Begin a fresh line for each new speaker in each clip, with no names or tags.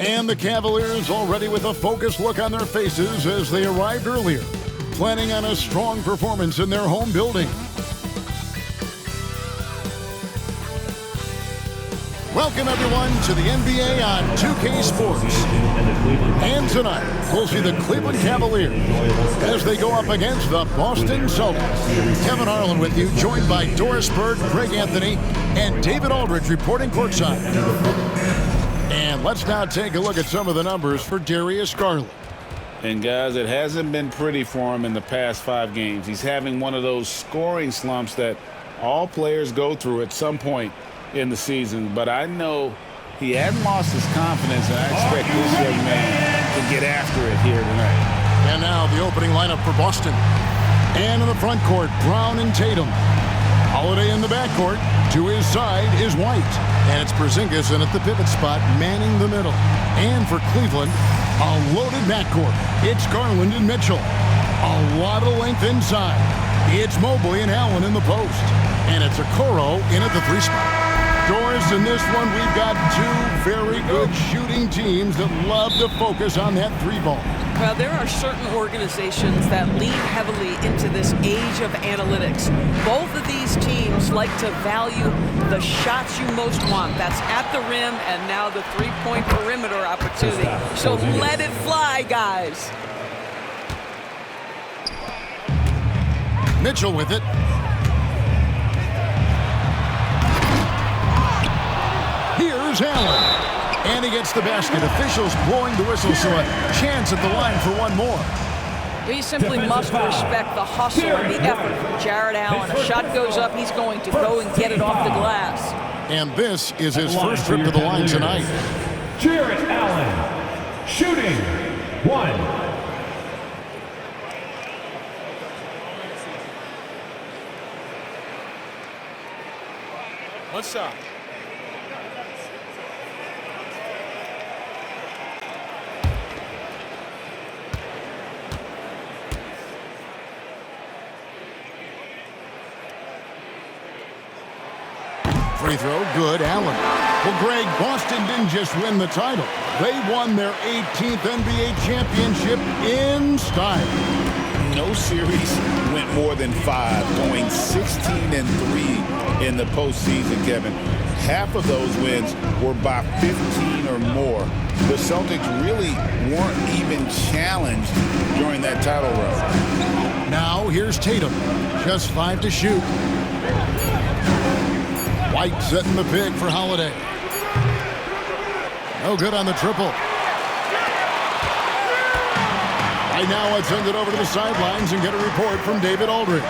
And the Cavaliers already with a focused look on their faces as they arrived earlier, planning on a strong performance in their home building. Welcome everyone to the NBA on 2K Sports. And tonight, we'll see the Cleveland Cavaliers as they go up against the Boston Celtics. Kevin Harlan with you, joined by Doris Bird, Craig Anthony, and David Aldridge reporting courtside. And let's now take a look at some of the numbers for Darius Garland.
And guys, it hasn't been pretty for him in the past 5 games. He's having one of those scoring slumps that all players go through at some point in the season. But I know he hadn't lost his confidence, and I expect this young man to get after it here tonight.
And now the opening lineup for Boston. And in the front court, Brown and Tatum. Holiday in the backcourt. To his side is White. And it's Porzingis in at the pivot spot, manning the middle. And for Cleveland, a loaded backcourt. It's Garland and Mitchell. A lot of length inside. It's Mobley and Allen in the post. And it's Okoro in at the 3 spot. Doris, in this one, we've got 2 very good shooting teams that love to focus on that 3 ball.
Well, there are certain organizations that lean heavily into this age of analytics. Both of these teams like to value the shots you most want. That's at the rim and now the 3-point perimeter opportunity. So let it fly, guys.
Mitchell with it. Here's Allen. And he gets the basket. Officials blowing the whistle, so a chance at the line for one more.
We simply must respect the hustle and the effort from Jared Allen. A shot goes up, he's going to go and get it off the glass.
And this is his first trip to the line tonight.
Jared Allen, shooting 1.
One shot.
Free throw, good, Allen. Well, Greg, Boston didn't just win the title. They won their 18th NBA championship in style.
No series went more than 5, going 16-3 in the postseason, Kevin. Half of those wins were by 15 or more. The Celtics really weren't even challenged during that title run.
Now here's Tatum, just 5 to shoot. White setting the pick for Holiday. No good on the triple. Right now, let's send it over to the sidelines and get a report from David Aldridge.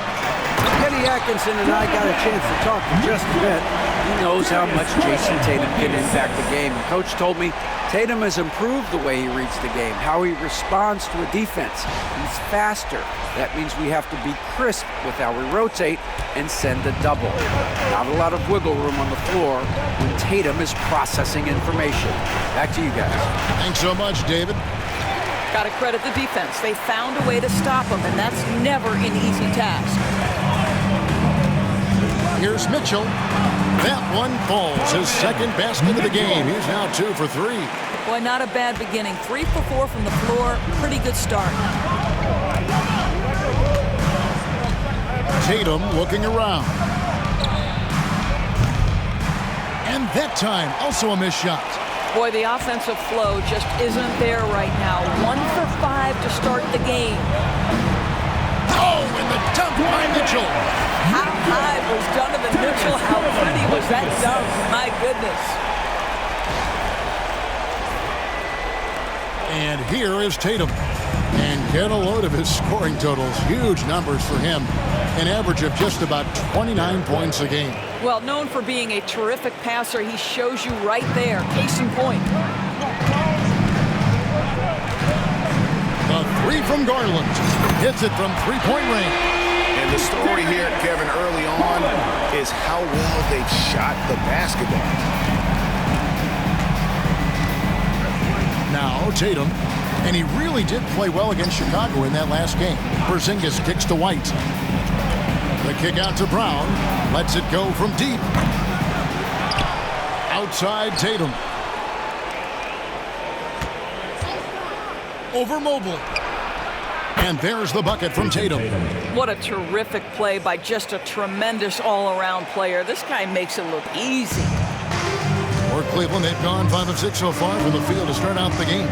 Kenny Atkinson and I got a chance to talk for just a bit. He knows how much Jason Tatum can impact the game. Coach told me Tatum has improved the way he reads the game, how he responds to a defense. He's faster. That means we have to be crisp with how we rotate and send a double. Not a lot of wiggle room on the floor when Tatum is processing information. Back to you guys.
Thanks so much, David.
Got to credit the defense. They found a way to stop him, and that's never an easy task.
Here's Mitchell. That one falls. His second basket of the game. He's now 2 for 3.
Boy, not a bad beginning. 3 for 4 from the floor. Pretty good start.
Tatum looking around. That time, also a missed shot.
Boy, the offensive flow just isn't there right now. 1 for 5 to start the game.
Oh, and the dunk by Mitchell.
How high was Donovan Mitchell? How pretty was that dunk? My goodness.
And here is Tatum. And get a load of his scoring totals. Huge numbers for him. An average of just about 29 points a game.
Well, known for being a terrific passer, he shows you right there. Case in point.
The three from Garland. Hits it from three-point range.
And the story here, Kevin, early on is how well they've shot the basketball.
Now Tatum. And he really did play well against Chicago in that last game. Porzingis kicks to White. The kick out to Brown. Lets it go from deep. Outside Tatum. Over Mobley. And there's the bucket from Tatum.
What a terrific play by just a tremendous all-around player. This guy makes it look easy.
For Cleveland, they've gone 5 of 6 so far from the field to start out the game.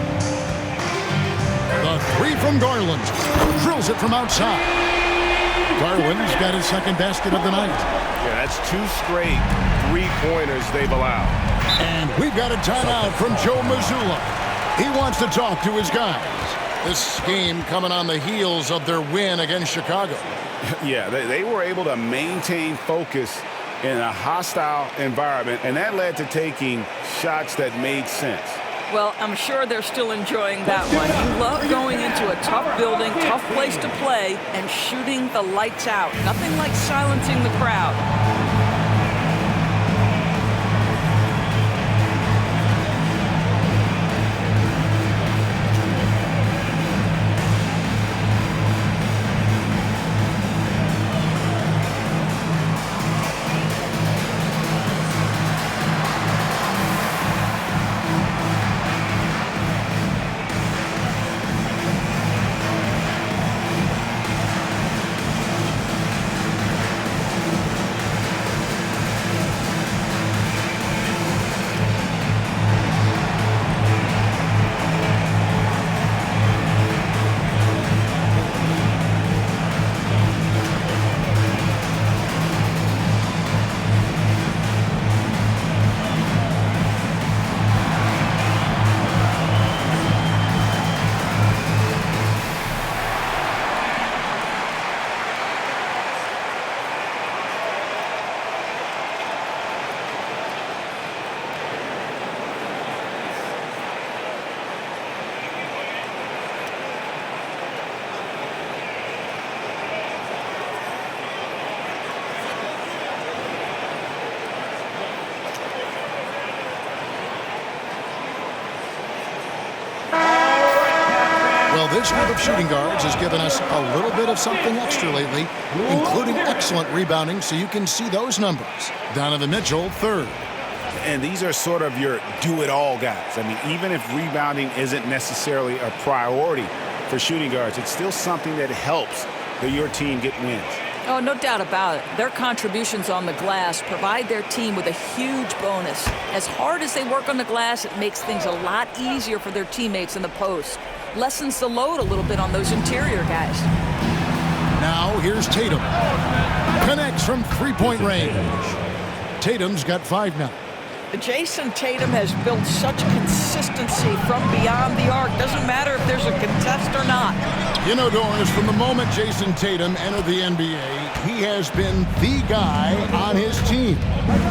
The three from Garland. Drills it from outside. Garland's got his second basket of the night.
Yeah, that's 2 straight three-pointers they've allowed.
And we've got a timeout from Joe Mazzulla. He wants to talk to his guys. This game coming on the heels of their win against Chicago.
Yeah, they were able to maintain focus in a hostile environment, and that led to taking shots that made sense.
Well, I'm sure they're still enjoying that one. You love going into a tough building, tough place to play, and shooting the lights out. Nothing like silencing the crowd.
This group of shooting guards has given us a little bit of something extra lately, including excellent rebounding, so you can see those numbers. Donovan Mitchell, third.
And these are sort of your do-it-all guys. I mean, even if rebounding isn't necessarily a priority for shooting guards, it's still something that helps that your team get wins.
Oh, no doubt about it. Their contributions on the glass provide their team with a huge bonus. As hard as they work on the glass, it makes things a lot easier for their teammates in the post. Lessens the load a little bit on those interior guys.
Now here's Tatum. Connects from three-point range. Tatum's got 5 now.
Jason Tatum has built such consistency from beyond the arc. Doesn't matter if there's a contest or not.
You know, Doris, from the moment Jason Tatum entered the NBA, he has been the guy on his team.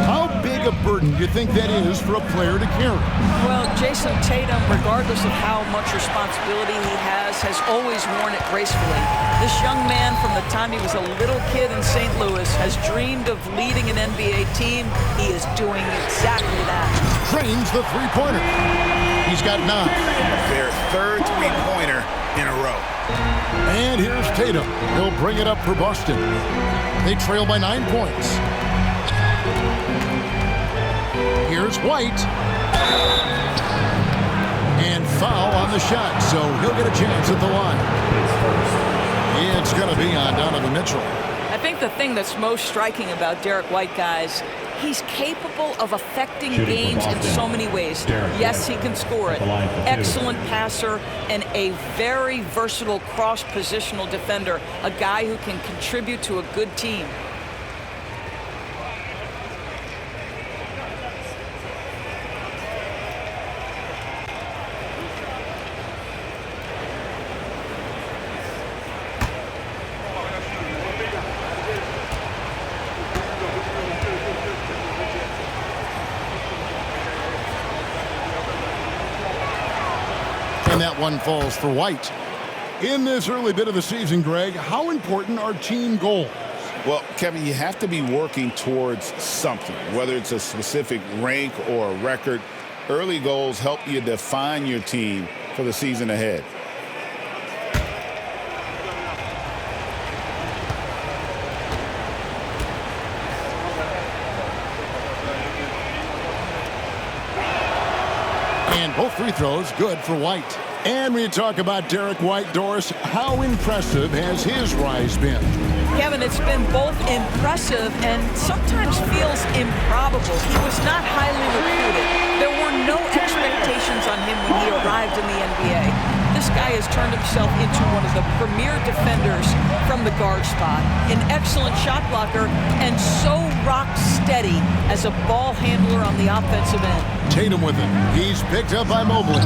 How big a burden do you think that is for a player to carry?
Well, Jason Tatum, regardless of how much responsibility he has always worn it gracefully. This young man, from the time he was a little kid in St. Louis, has dreamed of leading an NBA team. He is doing exactly that.
Trains the three-pointer. He's got 9.
Their third three-pointer in a row.
And here's Tatum. He'll bring it up for Boston. They trail by 9 points. Here's White. And foul on the shot, so he'll get a chance at the line. It's going to be on Donovan Mitchell.
I think the thing that's most striking about Derrick White, guys, He's capable of affecting
Shooting for
games in
Boston,
so many ways.
Derrick.
Yes, he can score it.
The line for two.
Excellent passer and a very versatile cross-positional defender, a guy who can contribute to a good team.
And that one falls for White. In this early bit of the season, Greg, how important are team goals?
Well, Kevin, you have to be working towards something, whether it's a specific rank or a record. Early goals help you define your team for the season ahead.
And both free throws good for White. And when you talk about Derrick White, Doris, how impressive has his rise been?
Kevin, it's been both impressive and sometimes feels improbable. He was not highly recruited. There were no expectations on him when he arrived in the NBA. This guy has turned himself into one of the premier defenders from the guard spot, an excellent shot blocker, and so rock steady as a ball handler on the offensive end.
Tatum with it. He's picked up by Mobley.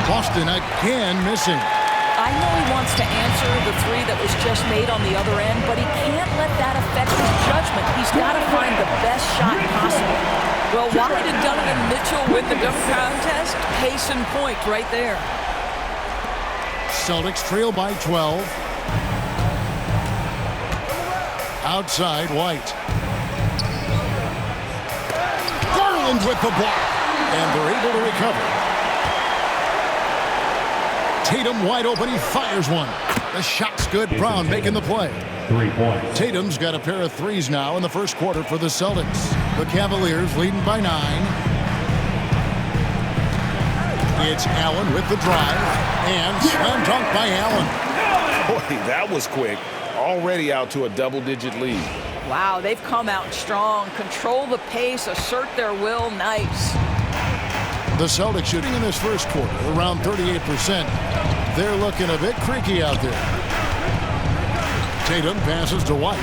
Boston again missing.
I know he wants to answer the three that was just made on the other end, but he can't let that affect his judgment. He's got to find the best shot possible. Well, why did Donovan Mitchell win the dunk contest? Case in point right there.
Celtics trail by 12. Outside, White. Garland with the block. And they're able to recover. Tatum wide open. He fires one. The shot's good. Brown making the play.
3 points.
Tatum's got a pair of threes now in the first quarter for the Celtics. The Cavaliers leading by 9. It's Allen with the drive. And slam dunk by Allen.
Boy, that was quick. Already out to a double-digit lead.
Wow, they've come out strong. Control the pace, assert their will. Nice.
The Celtics shooting in this first quarter around 38%. They're looking a bit creaky out there. Tatum passes to White.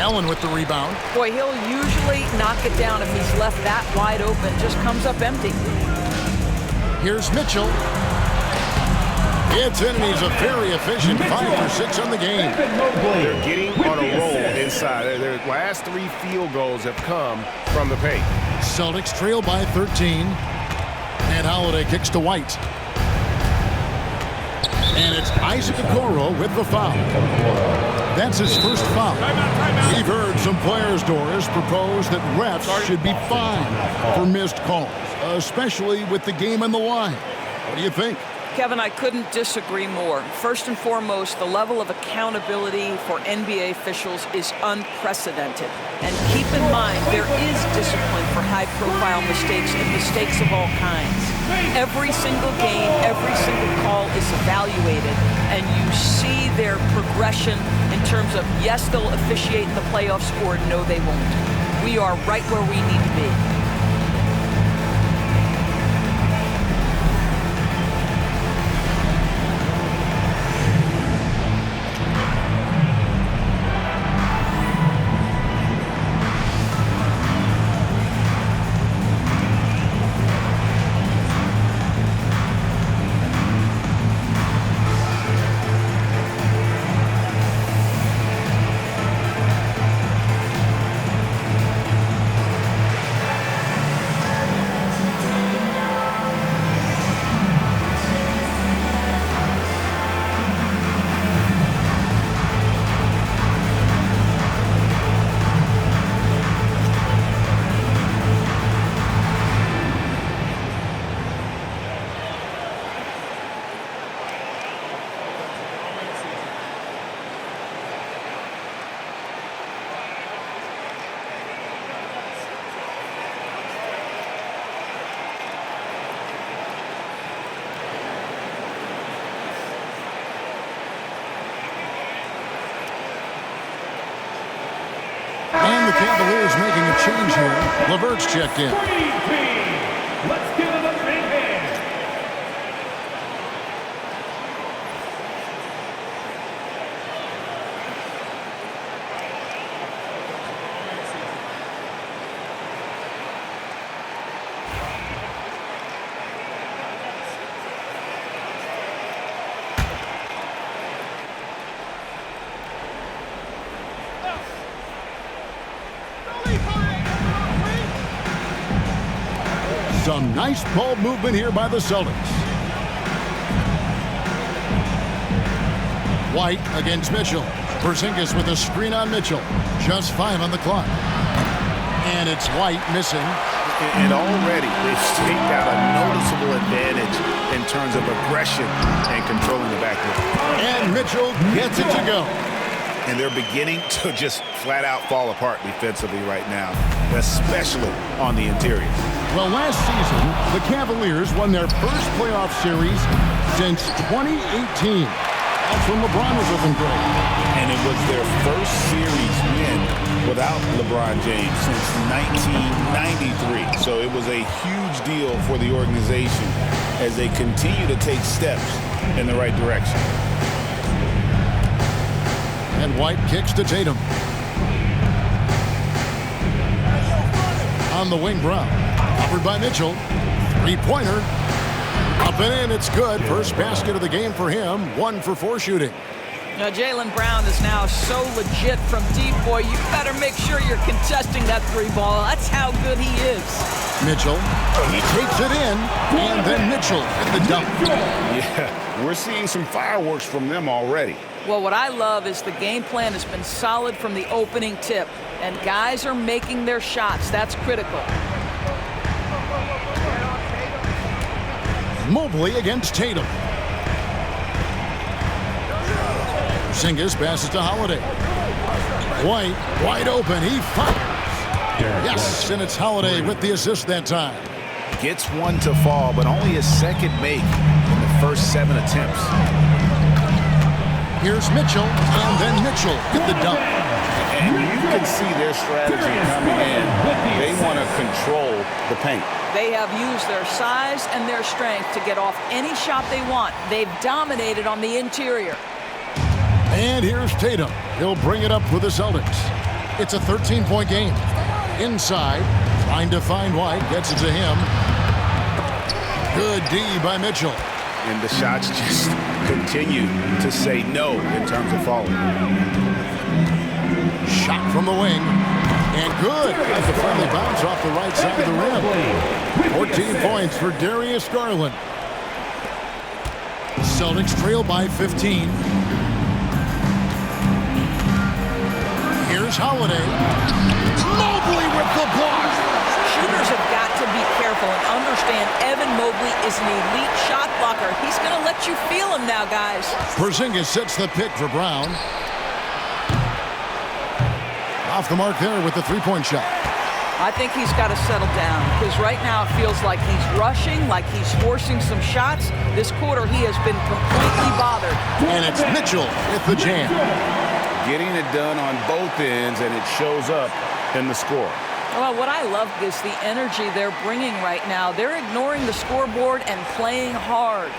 Allen with the rebound.
Boy, he'll usually knock it down if he's left that wide open. Just comes up empty.
Here's Mitchell. It's in, and he's a very efficient 5 for 6 on the game.
They're getting on a roll inside. Their last 3 field goals have come from the paint.
Celtics trail by 13. And Holiday kicks to White. And it's Isaac Okoro with the foul. That's his first foul. We've heard some players, Doris, propose that refs should be fined for missed calls, especially with the game on the line. What do you think?
Kevin, I couldn't disagree more. First and foremost, the level of accountability for NBA officials is unprecedented. And keep in mind, there is discipline for high-profile mistakes and mistakes of all kinds. Every single game, every single call is evaluated, and you see their progression in terms of, yes, they'll officiate in the playoffs, or no, they won't. We are right where we need to be.
change here. LeVert's checked in.
Green team, let's give them a big hand.
Some nice ball movement here by the Celtics. White against Mitchell. Porzingis with a screen on Mitchell. Just 5 on the clock. And it's White missing.
And already they've staked out a noticeable advantage in terms of aggression and controlling the backcourt.
And Mitchell gets it to go.
And they're beginning to just flat out fall apart defensively right now, especially on the interior.
Well, last season, the Cavaliers won their first playoff series since 2018. That's when LeBron was looking great.
And it was their first series win without LeBron James since 1993. So it was a huge deal for the organization as they continue to take steps in the right direction.
And White kicks to Tatum. On the wing, Brown. Offered by Mitchell. Three-pointer. Up and in, it's good. First basket of the game for him. 1 for 4 shooting.
Now, Jaylen Brown is now so legit from deep, boy. You better make sure you're contesting that 3-ball. That's how good he is.
Mitchell. He takes it in. And then Mitchell at the dunk.
Yeah, we're seeing some fireworks from them already.
Well, what I love is the game plan has been solid from the opening tip, and guys are making their shots. That's critical.
Mobley against Tatum. Porzingis passes to Holiday. White, wide open. He fires. Yes, and it's Holiday with the assist that time.
Gets one to fall, but only his second make in the first 7 attempts.
Here's Mitchell, and then Mitchell at the dunk.
And you can see their strategy coming in. They want to control the paint.
They have used their size and their strength to get off any shot they want. They've dominated on the interior.
And here's Tatum. He'll bring it up for the Celtics. It's a 13-point game. Inside, trying to find White, gets it to him. Good D by Mitchell.
And the shots just continue to say no in terms of falling.
Shot from the wing. And good. As the friendly bounce off the right side of the rim. 14 points for Darius Garland. Celtics trail by 15. Here's Holiday. Mobley with the block.
Shooters have got to be careful and understand Evan Mobley is an elite shot blocker. He's going to let you feel him now, guys.
Porzingis sets the pick for Brown. Off the mark there with the three-point shot.
I think he's got to settle down because right now it feels like he's rushing, like he's forcing some shots. This quarter he has been completely bothered.
And it's Mitchell with the jam.
Getting it done on both ends, and it shows up in the score.
Well, what I love is the energy they're bringing right now. They're ignoring the scoreboard and playing hard.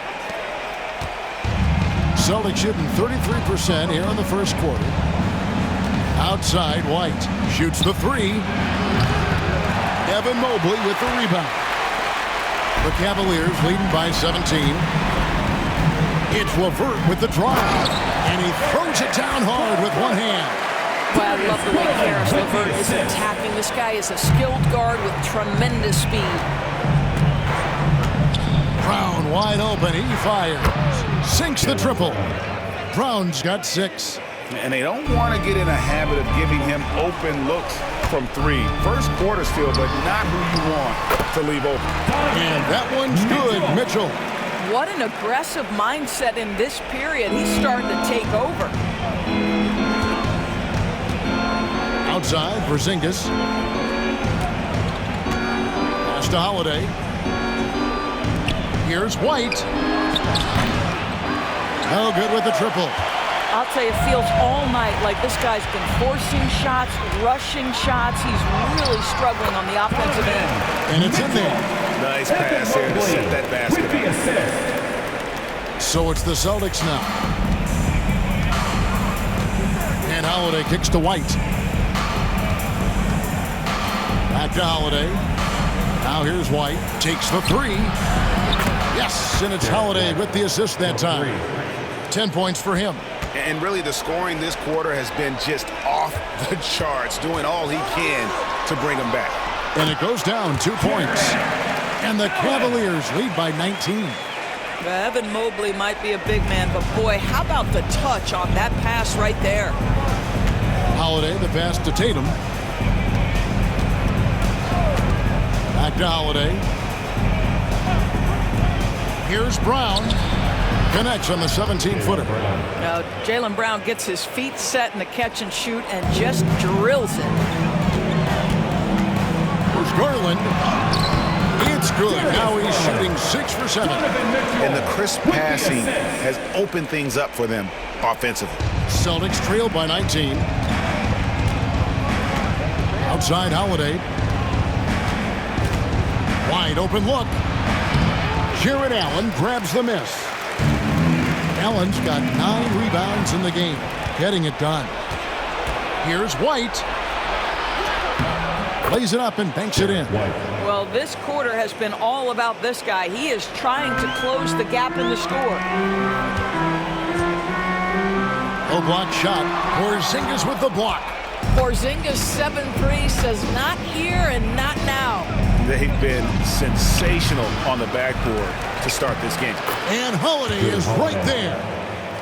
Celtics shooting 33% here in the first quarter. Outside, White shoots the three. Evan Mobley with the rebound. The Cavaliers leading by 17. It's LeVert with the drive. And he throws it down hard with one hand.
Well, I love the way Karis LeVert is attacking. This guy is a skilled guard with tremendous speed.
Brown wide open. He fires. Sinks the triple. Brown's got 6.
And they don't want to get in a habit of giving him open looks from 3. First quarter still, but not who you want to leave open.
And that one's good, Mitchell.
What an aggressive mindset in this period. He's starting to take over.
Outside, Porzingis. Pass to Holiday. Here's White. No good with the triple.
I'll tell you, it feels all night like this guy's been forcing shots, rushing shots. He's really struggling on the offensive end.
And it's in there.
Nice pass there to set that basket up.
So it's the Celtics now. And Holiday kicks to White. Back to Holiday. Now here's White. Takes the three. Yes, and it's Holiday with the assist that time. 10 points for him.
And really the scoring this quarter has been just off the charts, doing all he can to bring them back.
And it goes down 2 points. And the Cavaliers lead by 19.
Evan Mobley might be a big man, but boy, how about the touch on that pass right there?
Holiday, the pass to Tatum. Back to Holiday. Here's Brown. Connects on the 17-footer.
Now, Jaylen Brown gets his feet set in the catch and shoot and just drills it.
Here's Garland. It's good. Now he's shooting 6 for 7.
And the crisp passing has opened things up for them offensively.
Celtics trail by 19. Outside Holiday. Wide open look. Jared Allen grabs the miss. Allen's got 9 rebounds in the game, getting it done. Here's White. Lays it up and banks it in.
Well, this quarter has been all about this guy. He is trying to close the gap in the score.
Low block shot. Porzingis with the block.
Porzingis 7-3 says not here and not now.
They've been sensational on the backboard to start this game.
And Holiday is right there.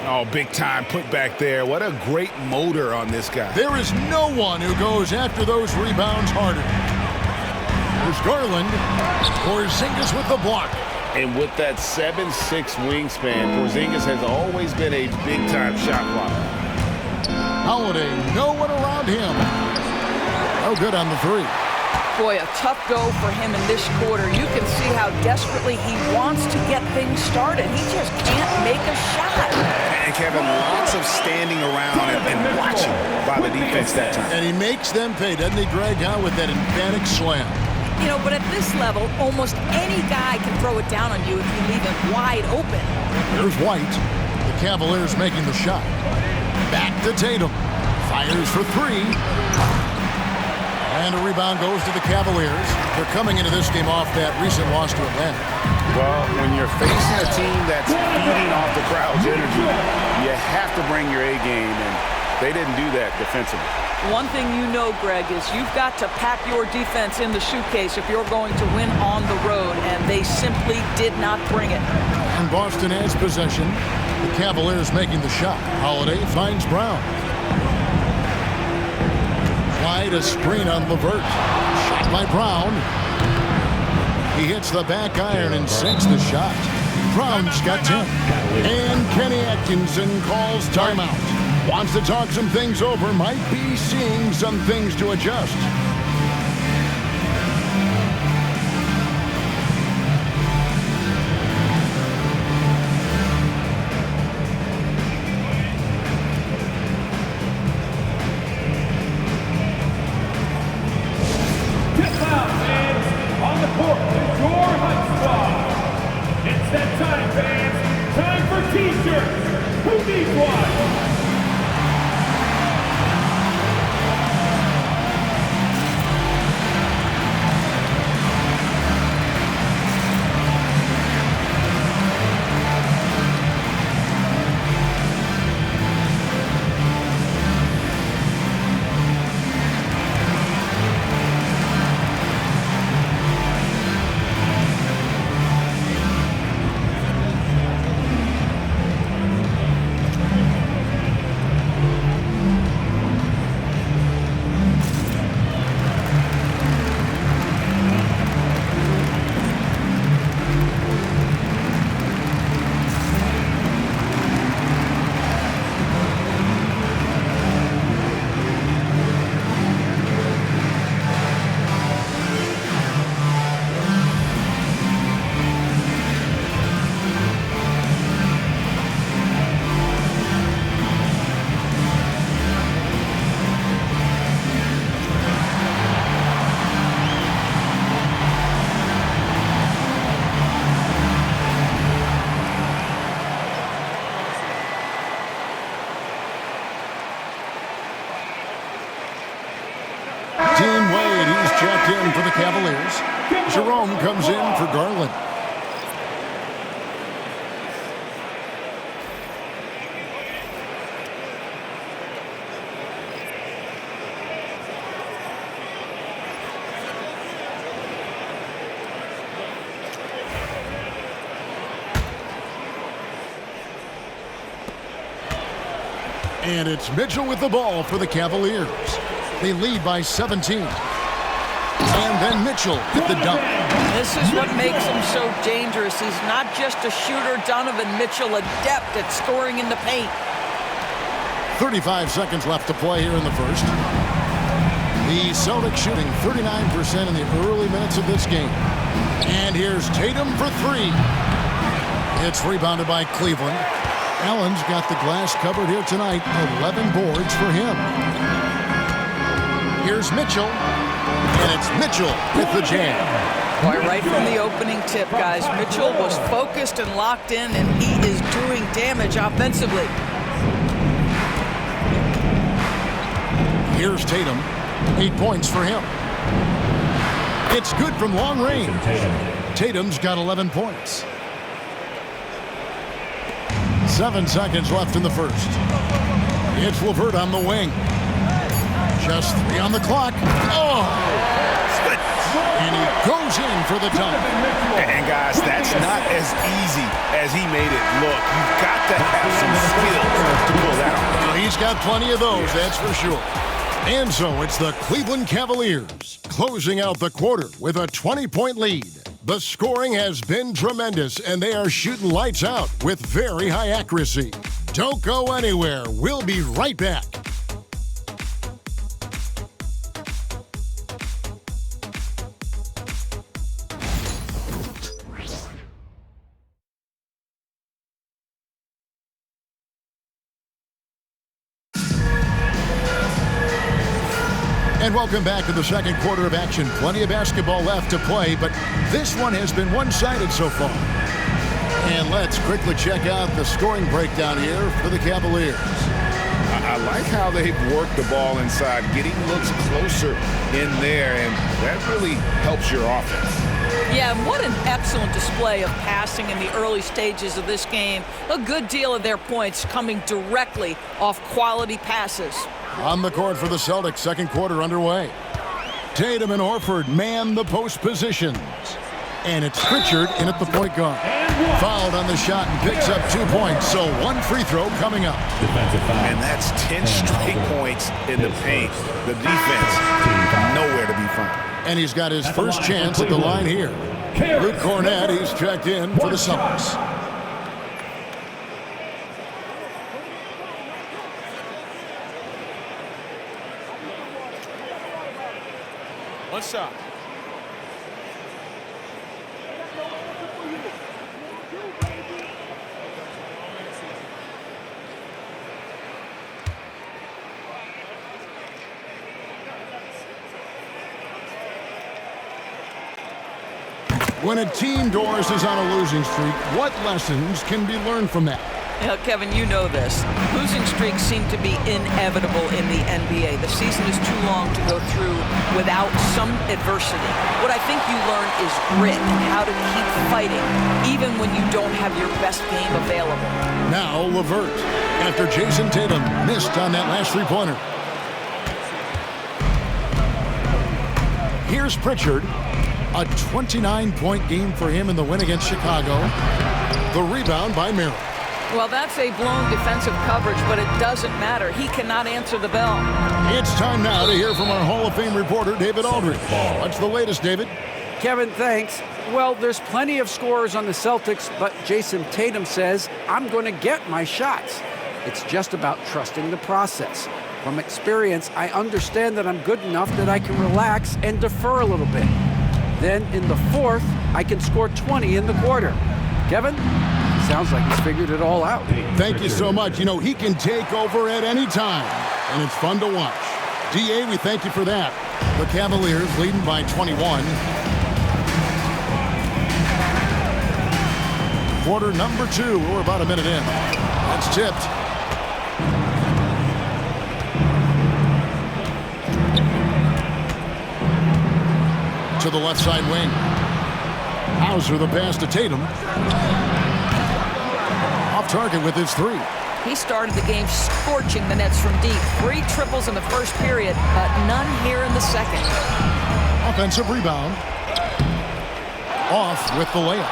Oh, big time put back there. What a great motor on this guy.
There is no one who goes after those rebounds harder. There's Garland. Porzingis with the block.
And with that 7'6" wingspan, Porzingis has always been a big-time shot blocker.
Holiday, no one around him. No good on the three.
Boy, a tough go for him in this quarter. You can see how desperately he wants to get things started. He just can't make a shot.
And Kevin, lots of standing around and watching by the defense that time.
And he makes them pay, doesn't he, Greg, with that emphatic slam?
You know, but at this level, almost any guy can throw it down on you if you leave it wide open.
There's White. The Cavaliers making the shot. Back to Tatum. Fires for 3. And a rebound goes to the Cavaliers. They're coming into this game off that recent loss to Atlanta.
Well, when you're facing a team that's feeding off the crowd's energy, you have to bring your A game, and they didn't do that defensively.
One thing you know, Greg, is you've got to pack your defense in the suitcase if you're going to win on the road, and they simply did not bring it.
And Boston has possession. The Cavaliers making the shot. Holiday finds Brown. Wide a screen on LeVert. Shot by Brown. He hits the back iron and sinks the shot. Brown's got 10. And Kenny Atkinson calls timeout. Wants to talk some things over. Might be seeing some things to adjust. Cavaliers. Jerome comes in for Garland. And it's Mitchell with the ball for the Cavaliers. They lead by 17. And then Mitchell with the dunk.
This is what makes him so dangerous. He's not just a shooter. Donovan Mitchell, adept at scoring in the paint.
35 seconds left to play here in the first. The Celtics shooting 39% in the early minutes of this game. And here's Tatum for three. It's rebounded by Cleveland. Allen's got the glass covered here tonight. 11 boards for him. Here's Mitchell. And it's Mitchell with the jam.
Boy, right from the opening tip, guys, Mitchell was focused and locked in, and he is doing damage offensively.
Here's Tatum. 8 points for him. It's good from long range. Tatum's got 11 points. 7 seconds left in the first. It's LeVert on the wing. Just 3 on the clock. Oh! And he goes in for the dunk.
And guys, that's not as easy as he made it look. You've got to have some skill to pull that off.
Well, he's got plenty of those, that's for sure. And so it's the Cleveland Cavaliers closing out the quarter with a 20-point lead. The scoring has been tremendous, and they are shooting lights out with very high accuracy. Don't go anywhere. We'll be right back. And welcome back to the second quarter of action. Plenty of basketball left to play, but this one has been one-sided so far. And let's quickly check out the scoring breakdown here for the Cavaliers.
I like how they've worked the ball inside, getting looks closer in there, and that really helps your offense.
Yeah, what an excellent display of passing in the early stages of this game. A good deal of their points coming directly off quality passes.
On the court for the Celtics, second quarter underway. Tatum and Horford man the post positions. And it's Pritchard in at the point guard. Fouled on the shot and picks up 2 points, so one free throw coming up.
And that's 10 straight points in the paint. The defense nowhere to be found.
And he's got his first chance at the line here. Luke Cornett, he's checked in for the Celtics.
One shot.
When a team, Doris, is on a losing streak, what lessons can be learned from that?
Yeah, Kevin, you know this. Losing streaks seem to be inevitable in the NBA. The season is too long to go through without some adversity. What I think you learn is grit and how to keep fighting, even when you don't have your best game available.
Now LeVert, after Jason Tatum missed on that last three-pointer. Here's Pritchard. A 29-point game for him in the win against Chicago. The rebound by Merrill.
Well, that's a blown defensive coverage, but it doesn't matter. He cannot answer the bell.
It's time now to hear from our Hall of Fame reporter, David Aldridge. What's the latest, David?
Kevin, thanks. Well, there's plenty of scorers on the Celtics, but Jason Tatum says, I'm going to get my shots. It's just about trusting the process. From experience, I understand that I'm good enough that I can relax and defer a little bit. Then in the fourth, I can score 20 in the quarter. Kevin? Sounds like he's figured it all out.
Thank you so much. You know, he can take over at any time, and it's fun to watch. DA, we thank you for that. The Cavaliers leading by 21. Quarter number 2. We're about a minute in. That's tipped. to the left side wing. Hauser the pass to Tatum. Off target with his three.
He started the game scorching the Nets from deep. 3 triples in the first period, but none here in the second.
Offensive rebound. Off with the layup.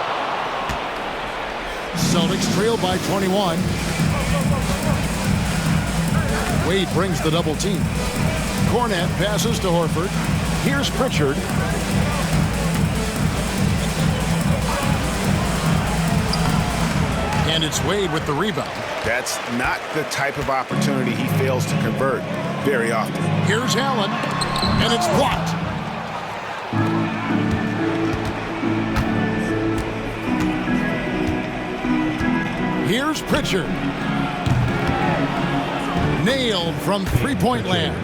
Celtics trail by 21. Wade brings the double team. Cornette passes to Horford. Here's Pritchard. And it's Wade with the rebound.
That's not the type of opportunity he fails to convert very often.
Here's Allen, and it's blocked. Here's Pritchard. Nailed from three-point land.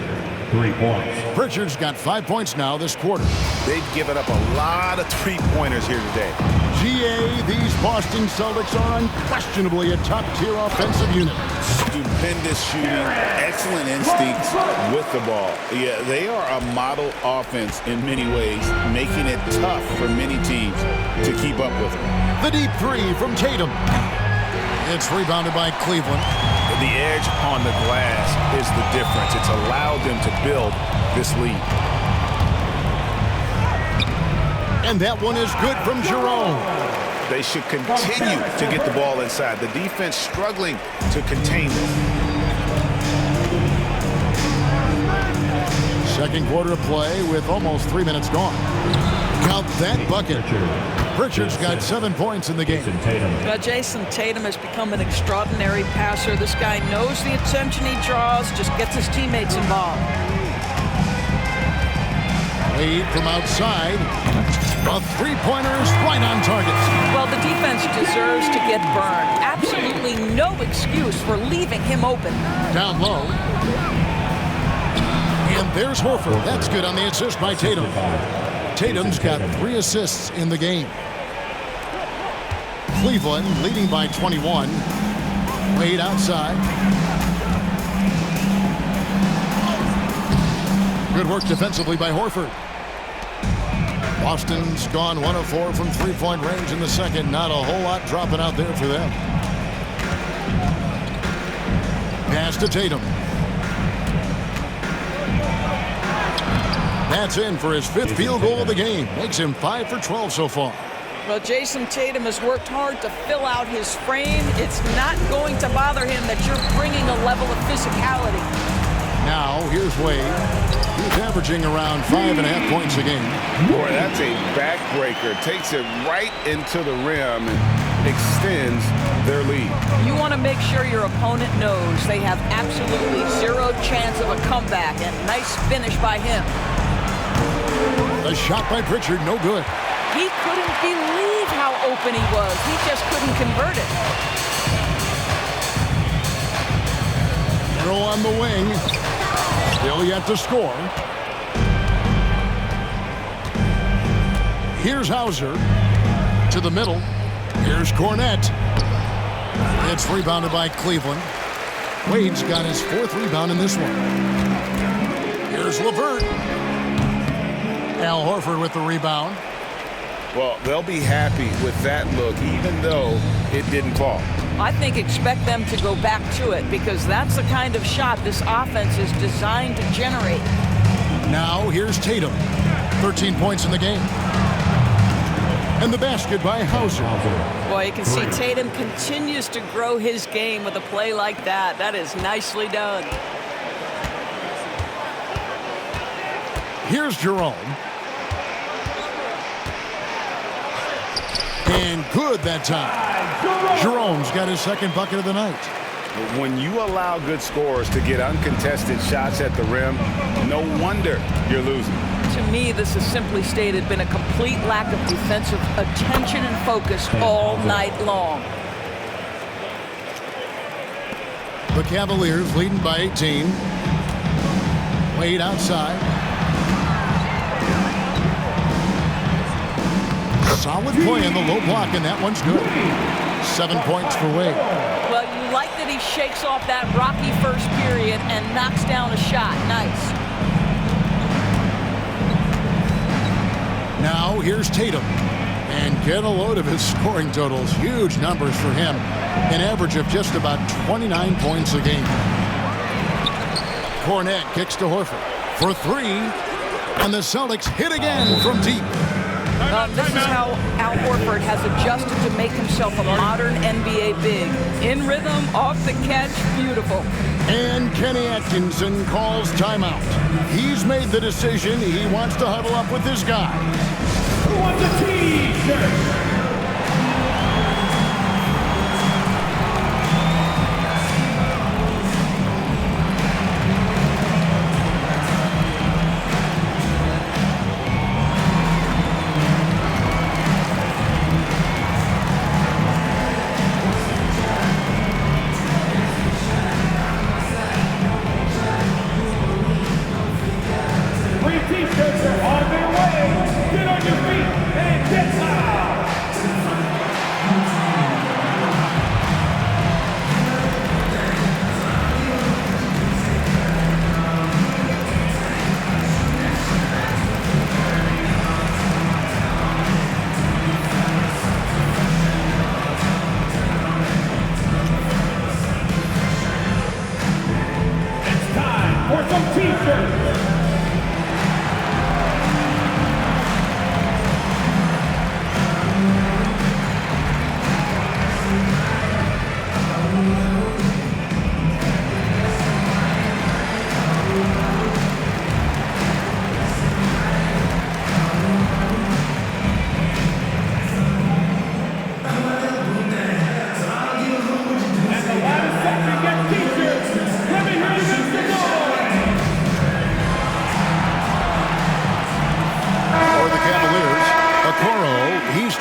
3 points.
Pritchard's got 5 points now this quarter.
They've given up a lot of three-pointers here today.
GA, these Boston Celtics are unquestionably a top-tier offensive unit.
Stupendous shooting, excellent instincts with the ball. Yeah, they are a model offense in many ways, making it tough for many teams to keep up with them.
The deep three from Tatum. It's rebounded by Cleveland.
The edge on the glass is the difference. It's allowed them to build this lead.
And that one is good from Jerome.
They should continue to get the ball inside. The defense struggling to contain them.
Second quarter of play with almost 3 minutes gone. Count that bucket. Pritchard's got 7 points in the game.
Well, Jason Tatum has become an extraordinary passer. This guy knows the attention he draws, just gets his teammates involved.
Wade from outside. A three-pointer is right on target.
Well, the defense deserves to get burned. Absolutely no excuse for leaving him open.
Down low. And there's Horford. That's good on the assist by Tatum. Tatum's got 3 assists in the game. Cleveland leading by 21. Wade outside. Good work defensively by Horford. Boston's gone 1 of 4 from three-point range in the second. Not a whole lot dropping out there for them. Pass to Tatum. That's in for his 5th field goal of the game. Makes him 5 for 12 so far.
Well, Jason Tatum has worked hard to fill out his frame. It's not going to bother him that you're bringing a level of physicality.
Now, here's Wade. He's averaging around 5.5 points a game.
Boy, that's a backbreaker. Takes it right into the rim and extends their lead.
You want to make sure your opponent knows they have absolutely 0 chance of a comeback, and nice finish by him.
The shot by Pritchard, no good.
He couldn't believe how open he was. He just couldn't convert it.
Throw on the wing. Still yet to score. Here's Hauser to the middle. Here's Cornette. It's rebounded by Cleveland. Wade's got his 4th rebound in this one. Here's LeVert. Al Horford with the rebound.
Well, they'll be happy with that look, even though it didn't fall.
I think expect them to go back to it because that's the kind of shot this offense is designed to generate.
Now here's Tatum. 13 points in the game. And the basket by Hauser.
Boy, you can see Tatum continues to grow his game with a play like that. That is nicely done.
Here's Jerome. And good that time. Jerome's got his 2nd bucket of the night.
When you allow good scorers to get uncontested shots at the rim, no wonder you're losing.
To me, this has simply stated been a complete lack of defensive attention and focus all night long.
The Cavaliers leading by 18. Wade outside. Solid play in the low block, and that one's good. 7 points for Wade.
Well, you like that he shakes off that rocky first period and knocks down a shot. Nice.
Now here's Tatum. And get a load of his scoring totals. Huge numbers for him. An average of just about 29 points a game. Cornette kicks to Horford for three. And the Celtics hit again from deep.
This is how Al Horford has adjusted to make himself a modern NBA big. In rhythm, off the catch, beautiful.
And Kenny Atkinson calls timeout. He's made the decision. He wants to huddle up with his guys.
Who wants a T-shirt?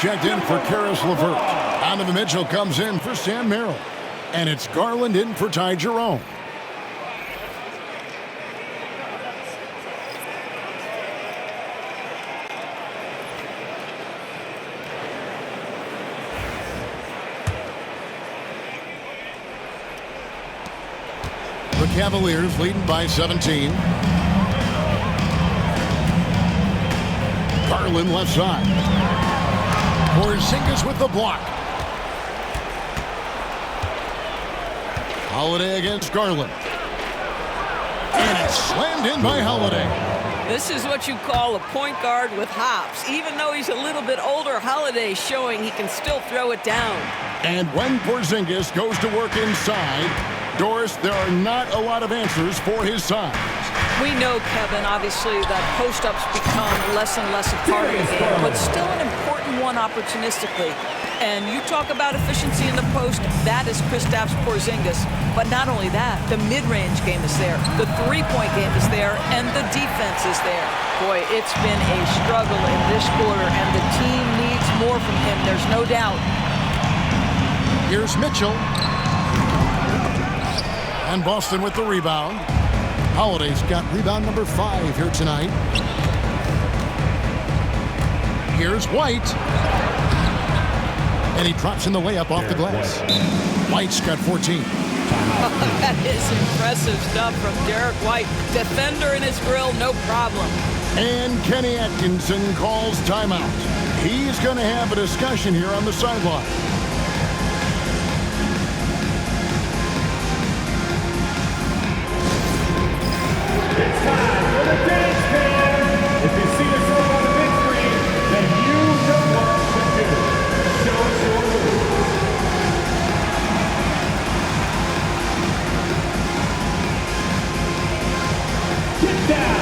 Checked in for Karis LeVert. Donovan Mitchell comes in for Sam Merrill. And it's Garland in for Ty Jerome. The Cavaliers leading by 17. Garland left side. Porzingis with the block. Holiday against Garland. And it's slammed in by Holiday.
This is what you call a point guard with hops. Even though he's a little bit older, Holiday's showing he can still throw it down.
And when Porzingis goes to work inside, Doris, there are not a lot of answers for his size.
We know, Kevin, obviously, that post-ups become less and less a part of the game, but still an important one opportunistically. And you talk about efficiency in the post, that is Kristaps Porzingis. But not only that, the mid-range game is there, the three-point game is there, and the defense is there. Boy, it's been a struggle in this quarter, and the team needs more from him, there's no doubt.
Here's Mitchell. And Boston with the rebound. Holiday's got rebound number 5 here tonight. Here's White. And he drops in the layup off the glass. White's got 14.
That is impressive stuff from Derrick White. Defender in his grill, no problem.
And Kenny Atkinson calls timeout. He's going to have a discussion here on the sideline.
It's time for the dance cam. If you see the show on the big screen, then you know what to do. Show us your move. Get down.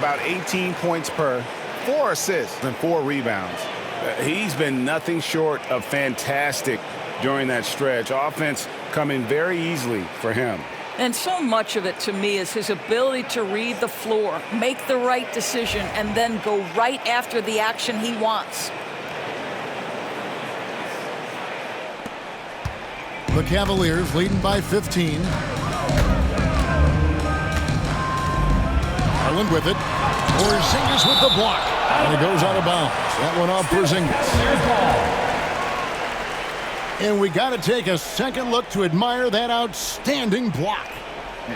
about 18 points per, 4 assists, and 4 rebounds. He's been nothing short of fantastic during that stretch. Offense coming very easily for him.
And so much of it, to me, is his ability to read the floor, make the right decision, and then go right after the action he wants.
The Cavaliers leading by 15. Garland with it. Porzingis with the block. And it goes out of bounds. That one off Porzingis. And we got to take a second look to admire that outstanding block.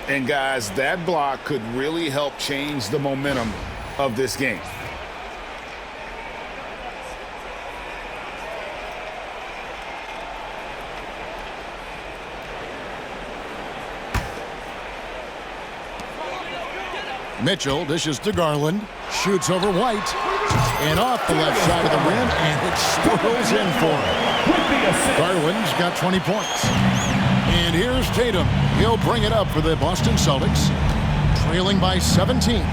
And guys, that block could really help change the momentum of this game.
Mitchell dishes to Garland, shoots over White, and off the left side of the rim, and it swirls in for him. Garland's got 20 points. And here's Tatum. He'll bring it up for the Boston Celtics, trailing by 17.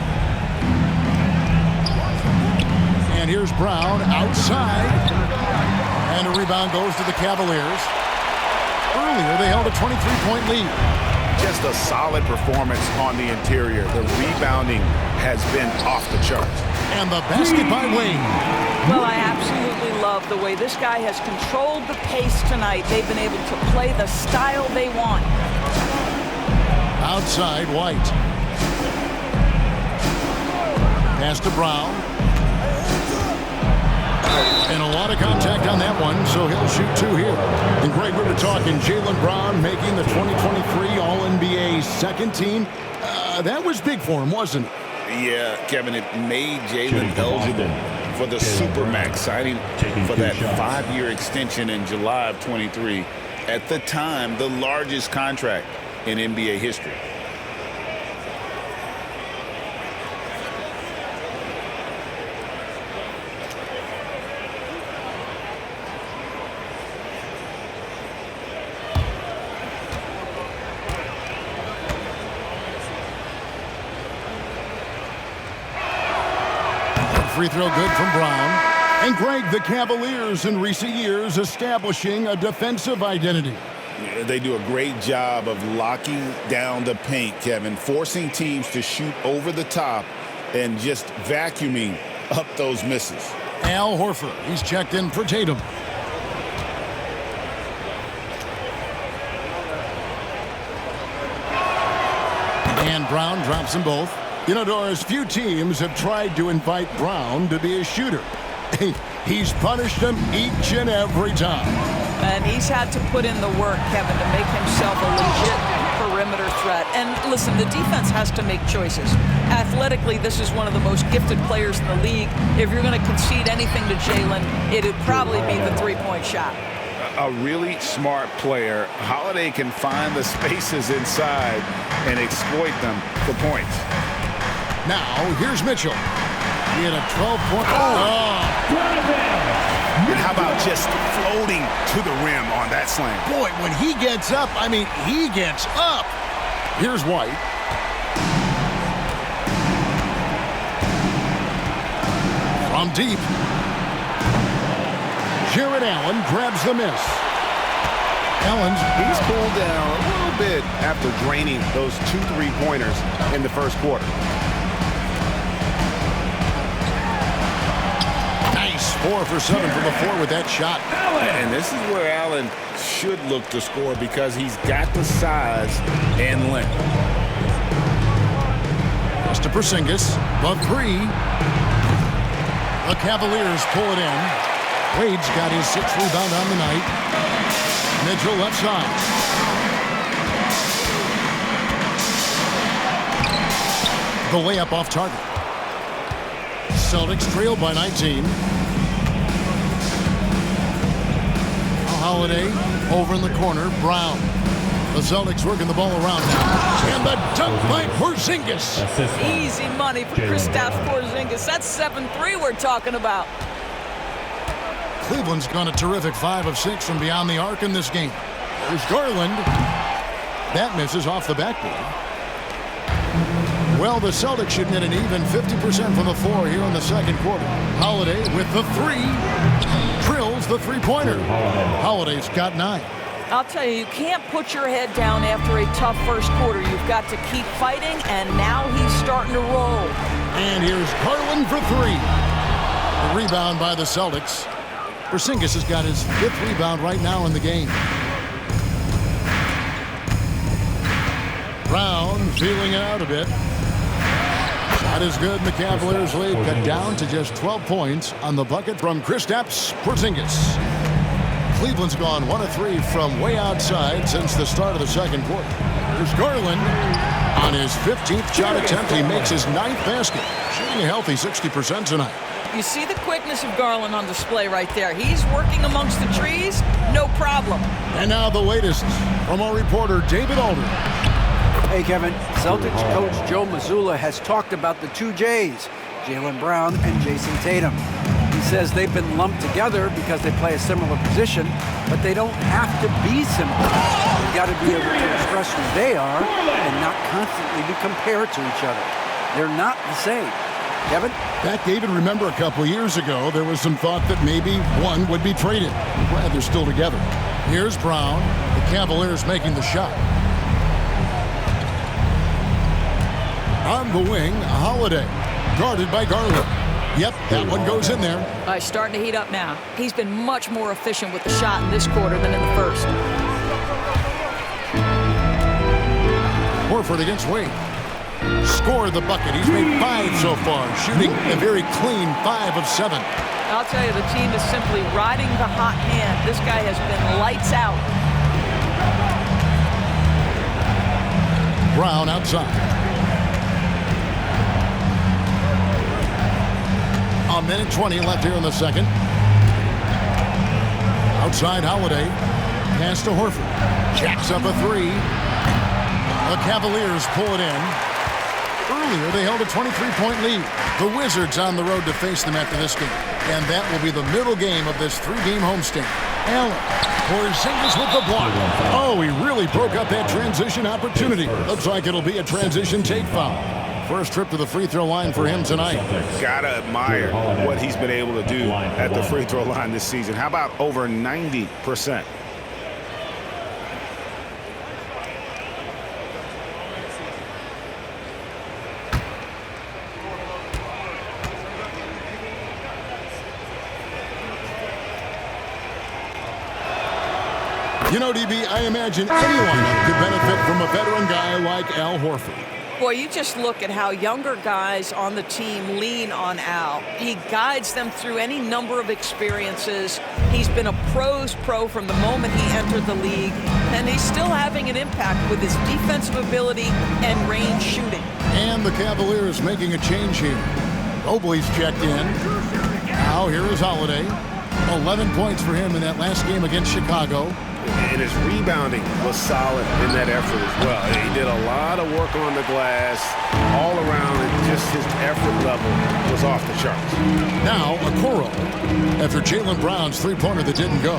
And here's Brown outside, and a rebound goes to the Cavaliers. Earlier, they held a 23-point lead.
Just a solid performance on the interior. The rebounding has been off the charts.
And the basket by Wade.
Well, I absolutely love the way this guy has controlled the pace tonight. They've been able to play the style they want.
Outside, White. Pass to Brown. And a lot of contact on that one, so he'll shoot 2 here. And Greg, we were talking Jaylen Brown making the 2023 All-NBA second team. That was big for him, wasn't it?
Yeah, Kevin, it made Jaylen eligible for the Supermax, signing for that 5-year extension in July of 23. At the time, the largest contract in NBA history.
Free throw good from Brown. And Greg, the Cavaliers in recent years establishing a defensive identity.
They do a great job of locking down the paint, Kevin, forcing teams to shoot over the top and just vacuuming up those misses.
Al Horford, he's checked in for Tatum. And Brown drops them both. You know, Doris, few teams have tried to invite Brown to be a shooter. He's punished them each and every time.
And he's had to put in the work, Kevin, to make himself a legit perimeter threat. And listen, the defense has to make choices. Athletically, this is one of the most gifted players in the league. If you're going to concede anything to Jaylen, it'd probably be the three-point shot.
A really smart player. Holiday can find the spaces inside and exploit them for points.
Now, here's Mitchell. He had a 12-point.
And how about just floating to the rim on that slam?
Boy, when he gets up, I mean, he gets up. Here's White. From deep. Jared Allen grabs the miss.
He's cooled down a little bit after draining those 2 3-pointers in the first quarter.
Nice 4 for 7 from the floor with that shot.
And this is where Allen should look to score because he's got the size and length.
Just to Porzingis, above 3. The Cavaliers pull it in. Wade's got his 6th rebound on the night. Mitchell left side. The layup off target. Celtics trail by 19. Holiday over in the corner. Brown. The Celtics working the ball around now. And the dunk by Porzingis.
Easy money for Kristaps Porzingis. That's 7-3 we're talking about.
Cleveland's gone a terrific 5 of 6 from beyond the arc in this game. There's Garland. That misses off the backboard. Well, the Celtics should net an even 50% from the floor here in the second quarter. Holiday with the three. Drills the three-pointer. Holiday's got 9.
I'll tell you, you can't put your head down after a tough first quarter. You've got to keep fighting, and now he's starting to roll.
And here's Garland for 3. The rebound by the Celtics. Porzingis has got his 5th rebound right now in the game. Brown feeling it out a bit. Not as good in the Cavaliers lead, cut down to just 12 points on the bucket from Kristaps Porzingis. Cleveland's gone 1 of 3 from way outside since the start of the second quarter. Here's Garland on his 15th shot attempt. He makes his 9th basket, shooting a healthy 60% tonight.
You see the quickness of Garland on display right there. He's working amongst the trees, no problem.
And now the latest from our reporter, David Alder.
Hey, Kevin. Celtics coach Joe Mazzulla has talked about the two J's, Jaylen Brown and Jason Tatum. He says they've been lumped together because they play a similar position, but they don't have to be similar. You've got to be able to express who they are and not constantly be compared to each other. They're not the same. Kevin?
Back, David, remember a couple years ago, there was some thought that maybe one would be traded. Glad they're still together. Here's Brown, the Cavaliers making the shot. On the wing, Holiday, guarded by Garland. Yep, that one goes in there.
He's starting to heat up now. He's been much more efficient with the shot in this quarter than in the first.
Horford against Wade. Scored the bucket. He's made 5 so far, shooting a very clean 5 of 7.
I'll tell you, the team is simply riding the hot hand. This guy has been lights out.
Brown outside. A minute 20 left here in the second. Outside Holiday. Pass to Horford. Jacks up a 3. The Cavaliers pull it in. Earlier, they held a 23-point lead. The Wizards on the road to face them after this game. And that will be the middle game of this 3-game homestand. Allen. Porzingis with the block. Oh, he really broke up that transition opportunity. Looks like it'll be a transition take foul. First trip to the free throw line for him tonight.
Gotta admire what he's been able to do at the free throw line this season. How about over 90%?
You know, DB, I imagine anyone could benefit from a veteran guy like Al Horford.
Boy, you just look at how younger guys on the team lean on Al. He guides them through any number of experiences. He's been a pro's pro from the moment he entered the league, and he's still having an impact with his defensive ability and range shooting.
And the Cavaliers making a change here. Mobley's checked in. Now here is Holiday. 11 points for him in that last game against Chicago.
And his rebounding was solid in that effort as well. He did a lot of work on the glass all around, and just his effort level was off the charts.
Now Okoro after Jaylen Brown's three-pointer that didn't go.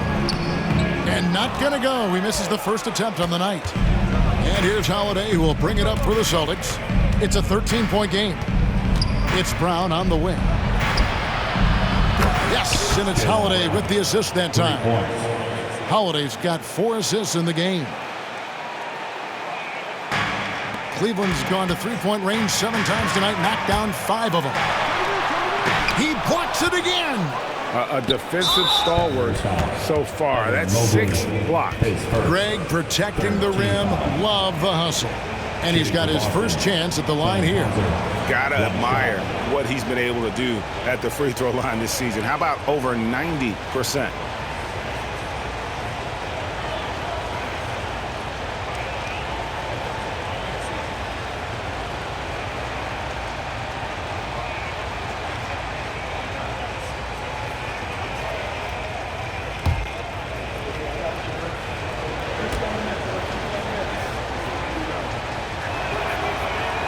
And not going to go. He misses the first attempt on the night. And here's Holiday, who will bring it up for the Celtics. It's a 13-point game. It's Brown on the wing. Yes, and it's Holiday with the assist that time. Holiday's got 4 assists in the game. Cleveland's gone to three-point range 7 times tonight, knocked down 5 of them. He blocks it again.
A defensive stalwart so far. That's 6 blocks.
Greg protecting the rim. Love the hustle. And he's got his first chance at the line here.
Gotta admire what he's been able to do at the free throw line this season. How about over 90%?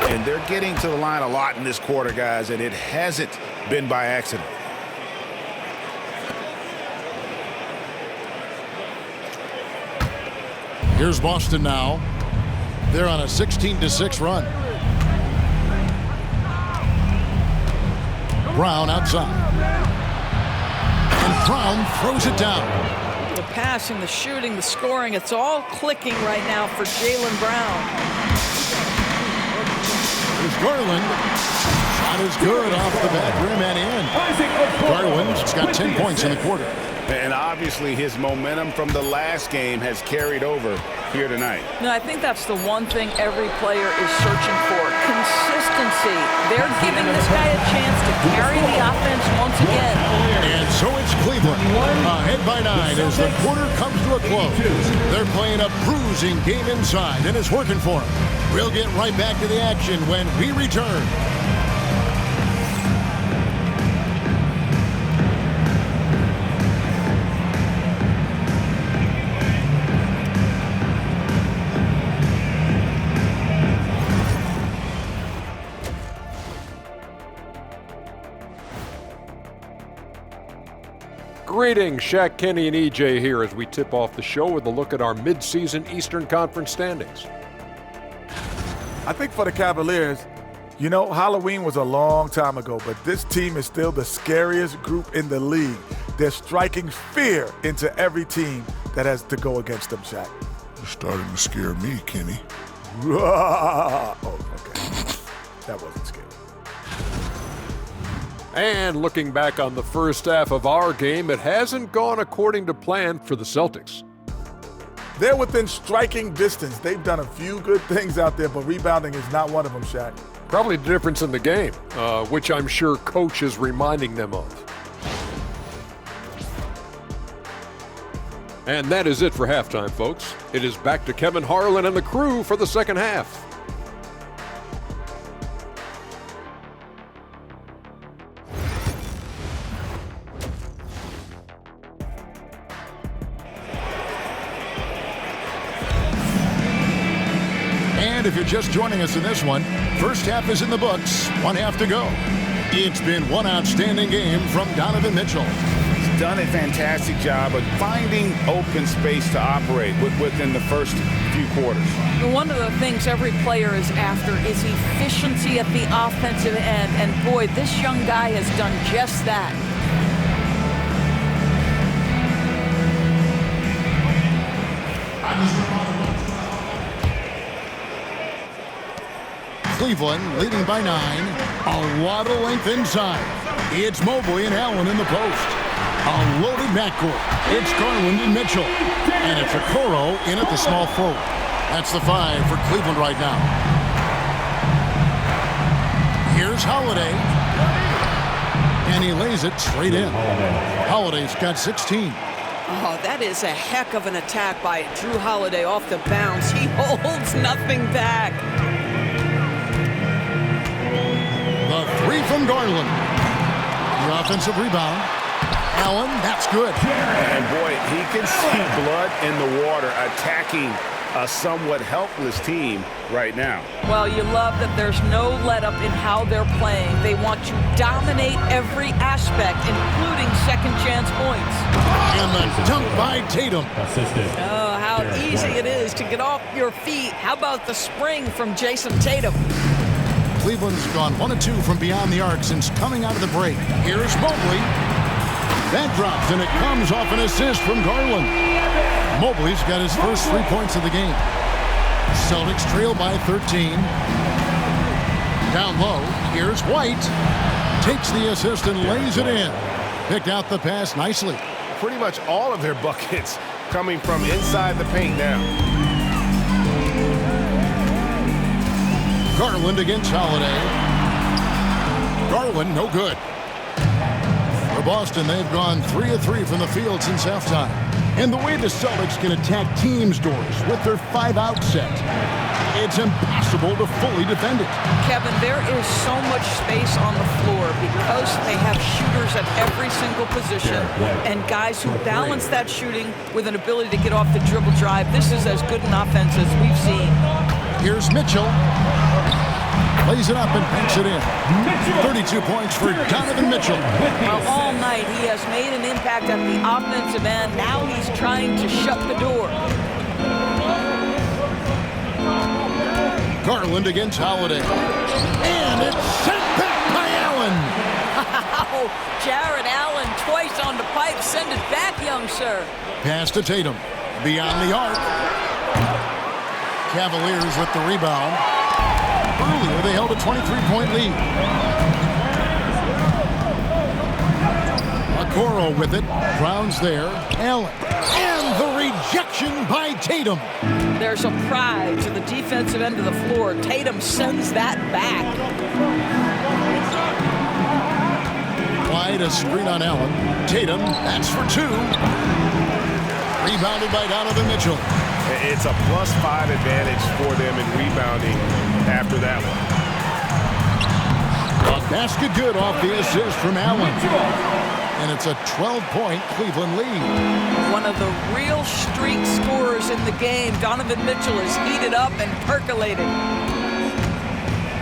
And they're getting to the line a lot in this quarter, guys, and it hasn't been by accident.
Here's Boston now. They're on a 16-6 run. Brown outside. And Brown throws it down.
The passing, the shooting, the scoring, it's all clicking right now for Jaylen Brown.
There's Garland. Shot is good off the back rim and in. Garland's got 10 points in the quarter.
And obviously his momentum from the last game has carried over here tonight.
No, I think that's the one thing every player is searching for. Consistency. They're giving this guy a chance to carry the offense once again.
And so it's Cleveland ahead by 9 as the quarter comes to a close. They're playing a bruising game inside, and it's working for them. We'll get right back to the action when we return.
Greetings, Shaq, Kenny, and EJ here as we tip off the show with a look at our midseason Eastern Conference standings.
I think for the Cavaliers, you know, Halloween was a long time ago, but this team is still the scariest group in the league. They're striking fear into every team that has to go against them, Shaq.
You're starting to scare me, Kenny.
Oh, okay. That wasn't scary.
And looking back on the first half of our game, it hasn't gone according to plan for the Celtics.
They're within striking distance. They've done a few good things out there, but rebounding is not one of them, Shaq.
Probably the difference in the game, which I'm sure Coach is reminding them of. And that is it for halftime, folks. It is back to Kevin Harlan and the crew for the second half.
And if you're just joining us in this one, first half is in the books, one half to go. It's been one outstanding game from Donovan Mitchell.
He's done a fantastic job of finding open space to operate within the first few quarters.
One of the things every player is after is efficiency at the offensive end. And boy, this young guy has done just that.
Cleveland leading by 9. A lot of length inside. It's Mobley and Allen in the post. A loaded backcourt. It's Garland and Mitchell. And it's Okoro in at the small forward. That's the 5 for Cleveland right now. Here's Holiday. And he lays it straight in. Holiday's got 16.
Oh, that is a heck of an attack by Drew Holiday off the bounce. He holds nothing back.
The 3 from Garland. The offensive rebound. Allen, that's good.
And boy, he can see blood in the water attacking a somewhat helpless team right now.
Well, you love that there's no let-up in how they're playing. They want to dominate every aspect, including second-chance points.
And the dunk by Tatum.
Oh, how easy it is to get off your feet. How about the spring from Jason Tatum?
Cleveland's gone 1 of 2 from beyond the arc since coming out of the break. Here's Mobley. That drops, and it comes off an assist from Garland. Mobley's got his first 3 points of the game. Celtics trail by 13. Down low, here's White. Takes the assist and lays it in. Picked out the pass nicely.
Pretty much all of their buckets coming from inside the paint now.
Garland against Holiday. Garland, no good. For Boston, they've gone 3 of 3 from the field since halftime. And the way the Celtics can attack teams' doors with their 5-out set, it's impossible to fully defend it.
Kevin, there is so much space on the floor because they have shooters at every single position and guys who balance that shooting with an ability to get off the dribble drive. This is as good an offense as we've seen.
Here's Mitchell. Lays it up and banks it in. 32 points for Donovan Mitchell.
Well, all night he has made an impact at the offensive end. Now he's trying to shut the door.
Garland against Holiday. And it's sent back by Allen.
Jared Allen twice on the pipe. Send it back, young sir.
Pass to Tatum. Beyond the arc. Cavaliers with the rebound. Earlier, they held a 23-point lead. Okoro with it. Brown's there. Allen. And the rejection by Tatum.
There's a pride to the defensive end of the floor. Tatum sends that back.
Wide, a screen on Allen. Tatum, that's for two. Rebounded by Donovan Mitchell.
It's a +5 advantage for them in rebounding after that one.
A basket good off the assist from Allen. And it's a 12-point Cleveland lead.
One of the real streak scorers in the game. Donovan Mitchell is heated up and percolating.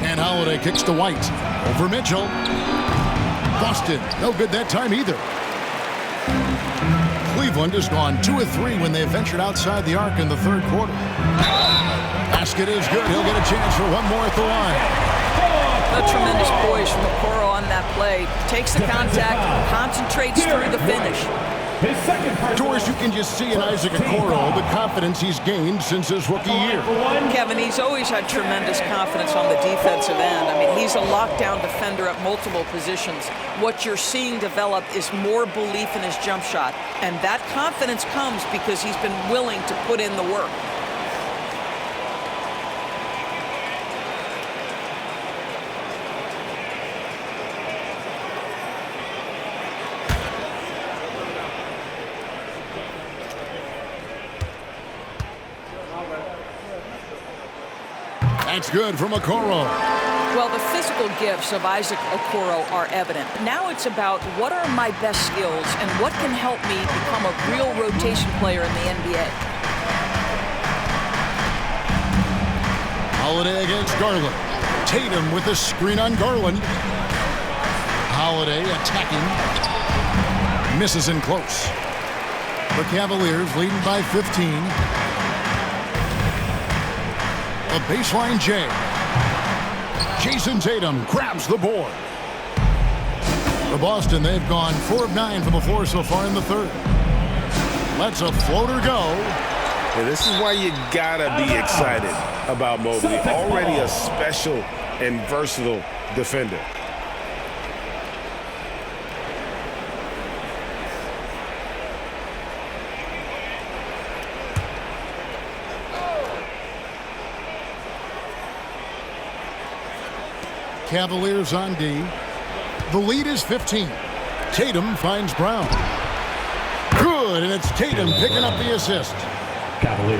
And Holiday kicks to White. Over Mitchell. Boston, no good that time either. Cleveland has gone 2 of 3 when they ventured outside the arc in the third quarter. Basket is good. He'll get a chance for one more at the line.
A tremendous poise from Okoro on that play. Takes the contact, concentrates through the finish.
Doris, you can just see in Isaac Okoro the confidence he's gained since his rookie year.
Kevin, he's always had tremendous confidence on the defensive end. I mean, he's a lockdown defender at multiple positions. What you're seeing develop is more belief in his jump shot. And that confidence comes because he's been willing to put in the work.
That's good from Okoro.
Well, the physical gifts of Isaac Okoro are evident. Now it's about what are my best skills and what can help me become a real rotation player in the NBA.
Holiday against Garland. Tatum with a screen on Garland. Holiday attacking. Misses in close. The Cavaliers leading by 15. A baseline J. Jason Tatum grabs the board. For Boston, they've gone 4 of 9 from the floor so far in the third. Lets a floater go.
And this is why you gotta be excited about Mobley. Already a special and versatile defender.
Cavaliers on D. The lead is 15. Tatum finds Brown. Good, and it's Tatum picking up the assist.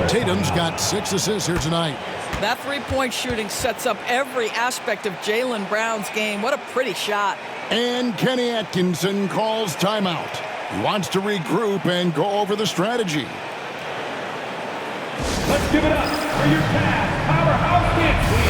Tatum's got 6 assists here tonight.
That three-point shooting sets up every aspect of Jaylen Brown's game. What a pretty shot.
And Kenny Atkinson calls timeout. He wants to regroup and go over the strategy.
Let's give it up for your Cavs powerhouse dance team.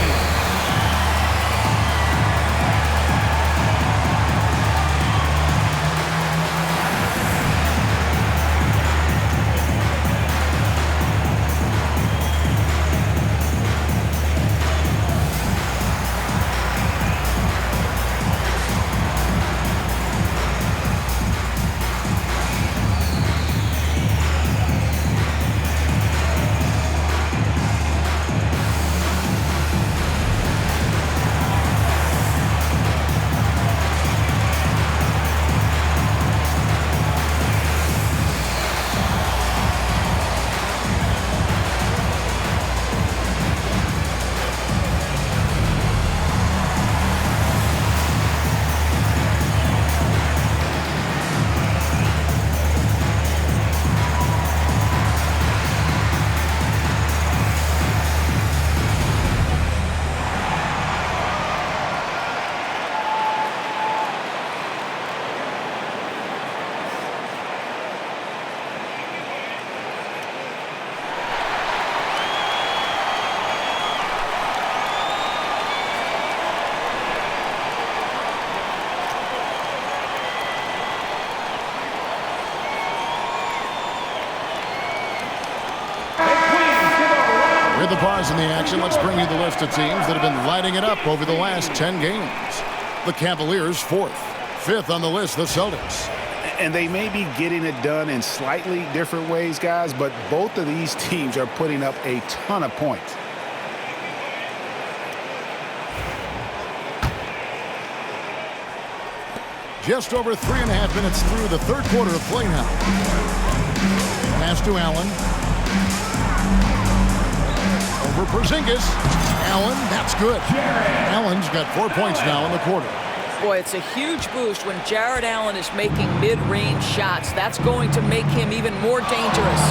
With the pause in the action, let's bring you the list of teams that have been lighting it up over the last 10 games. The Cavaliers 4th, fifth on the list, the Celtics.
And they may be getting it done in slightly different ways, guys, but both of these teams are putting up a ton of points.
Just over 3.5 minutes through the third quarter of play now. Pass to Allen. Over Porzingis. Allen, that's good. Allen's got 4 points now in the quarter.
Boy, it's a huge boost when Jared Allen is making mid-range shots. That's going to make him even more dangerous.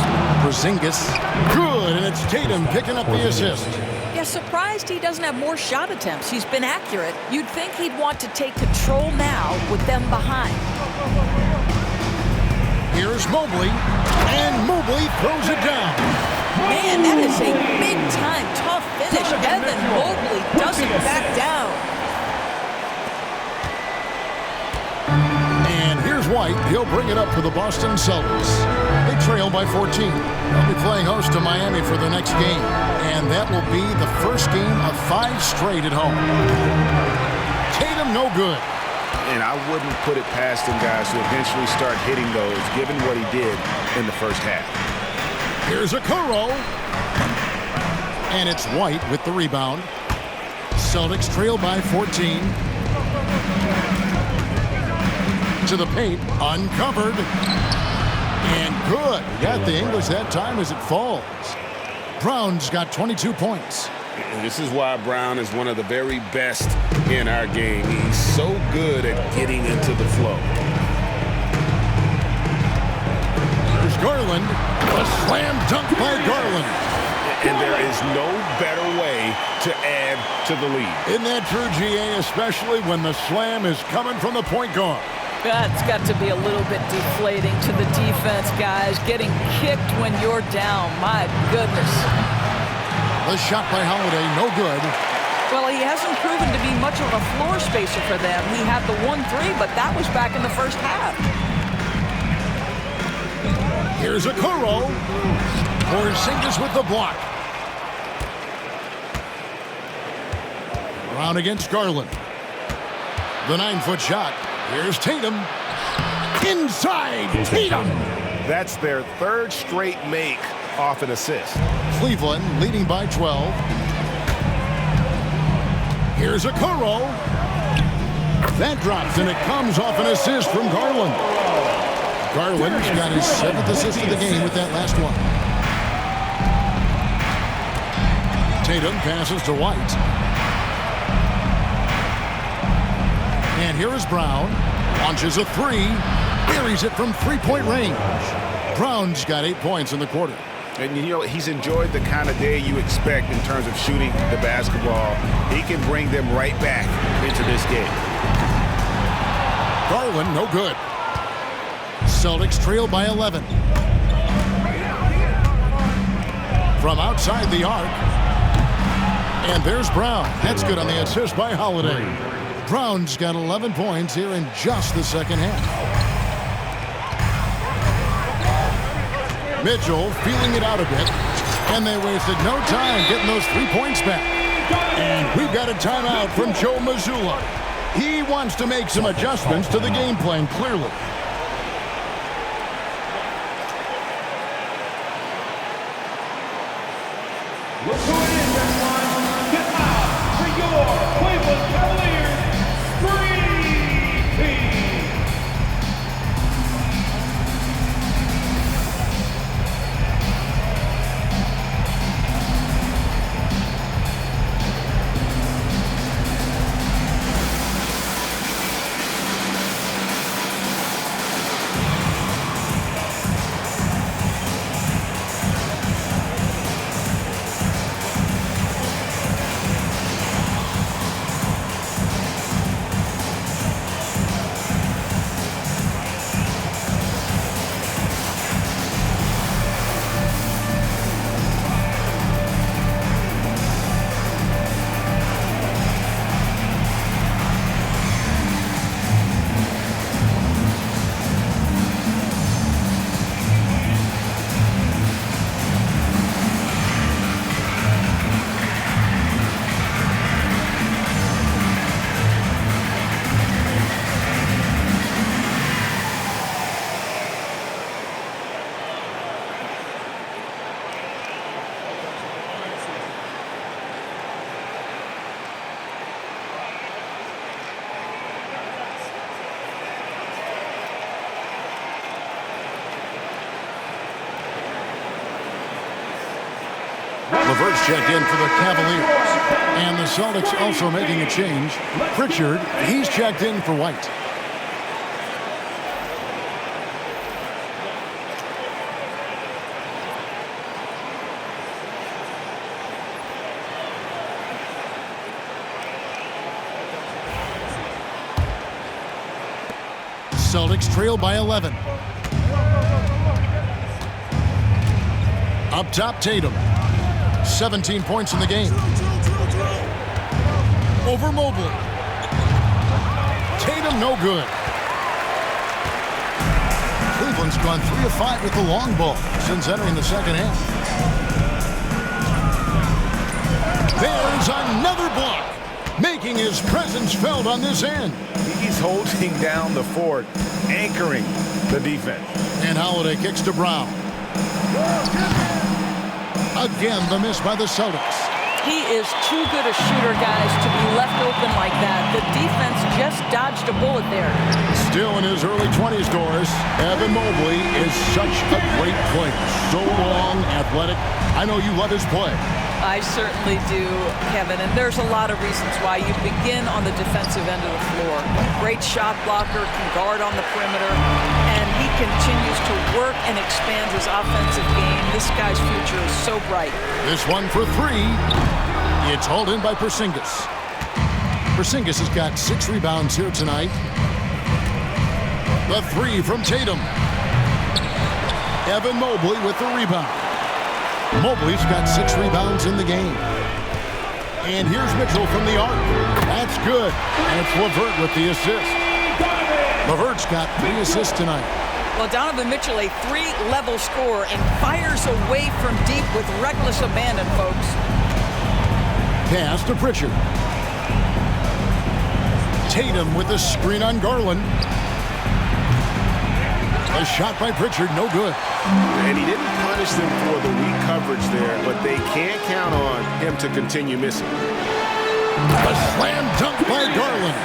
Porzingis, good, and it's Tatum picking up the assist.
Yeah, surprised he doesn't have more shot attempts. He's been accurate. You'd think he'd want to take control now with them behind.
Here's Mobley, and Mobley throws it down.
Man, that is a big-time tough finish. Evan Mobley doesn't back down.
And here's White. He'll bring it up for the Boston Celtics. They trail by 14. They'll be playing host to Miami for the next game. And that will be the first game of 5 straight at home. Tatum, no good.
And I wouldn't put it past him, guys, to eventually start hitting those, given what he did in the first half.
Here's a Kuro. And it's White with the rebound. Celtics trail by 14. To the paint, uncovered. And good. Got the English that time as it falls. Brown's got 22 points.
And this is why Brown is one of the very best in our game. He's so good at getting into the flow.
There's Garland. A slam dunk by Garland.
And there is no better way to add to the lead.
Isn't that true, GA, especially when the slam is coming from the point guard?
That's got to be a little bit deflating to the defense, guys. Getting kicked when you're down. My goodness.
The shot by Holiday, no good.
Well, he hasn't proven to be much of a floor spacer for them. He had the 1-3, but that was back in the first half.
Here's a Kuro. Porzingis with the block. Brown against Garland. The 9-foot shot. Here's Tatum. Inside, Tatum.
That's their third straight make off an assist.
Cleveland leading by 12. Here's a Kuro. That drops, and it comes off an assist from Garland. Garland's got his 7th assist of the game with that last one. Tatum passes to White. And here is Brown. Launches a 3. Buries it from 3-point range. Brown's got 8 points in the quarter.
And, you know, he's enjoyed the kind of day you expect in terms of shooting the basketball. He can bring them right back into this game.
Garland, no good. Celtics trail by 11. From outside the arc. And there's Brown. That's good on the assist by Holiday. Brown's got 11 points here in just the second half. Mitchell feeling it out a bit, and they wasted no time getting those 3 points back. And we've got a timeout from Joe Mazzulla. He wants to make some adjustments to the game plan, clearly.
Look who it is, everyone. Get out for your Cleveland Cavaliers Dream Team.
LeVert's checked in for the Cavaliers. And the Celtics also making a change. Pritchard, he's checked in for White. Celtics trail by 11. Up top, Tatum. 17 points in the game. Over Mobley. Tatum no good. Cleveland's gone 3 of 5 with the long ball since entering the second half. There's another block, making his presence felt on this end.
He's holding down the fort, anchoring the defense.
And Holiday kicks to Brown. Again, the miss by the Celtics.
He is too good a shooter, guys, to be left open like that. The defense just dodged a bullet there.
Still in his early 20s, Doris, Evan Mobley is such a great player. So long, athletic. I know you love his play.
I certainly do, Kevin, and there's a lot of reasons why. You begin on the defensive end of the floor. Great shot blocker, can guard on the perimeter, and he continues to work and expand his offensive game. This guy's future is so bright.
This one for 3. It's hauled in by Porzingis. Porzingis has got 6 rebounds here tonight. The 3 from Tatum. Evan Mobley with the rebound. Mobley's got 6 rebounds in the game. And here's Mitchell from the arc. That's good. And it's LeVert with the assist. LeVert's got 3 assists tonight.
Well, Donovan Mitchell, a 3-level scorer, and fires away from deep with reckless abandon, folks.
Pass to Pritchard. Tatum with the screen on Garland. A shot by Pritchard, no good.
And he didn't punish them for the weak coverage there, but they can't count on him to continue missing.
A slam dunk by Garland.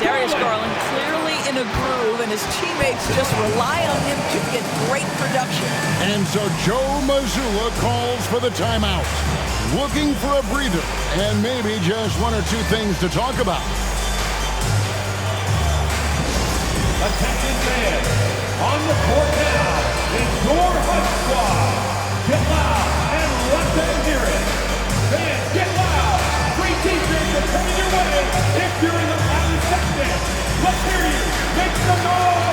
Darius Garland clearly in a groove, and his teammates just rely on him to get great production.
And so Joe Mazzulla calls for the timeout. Looking for a breather and maybe just 1 or 2 things to talk about.
Attention fans, on the court now is your Hunt Squad. Get loud and let them hear it. Fans, get loud. Free t-shirts are coming your way if you're in the Mountain section. Let's hear you. Make some noise.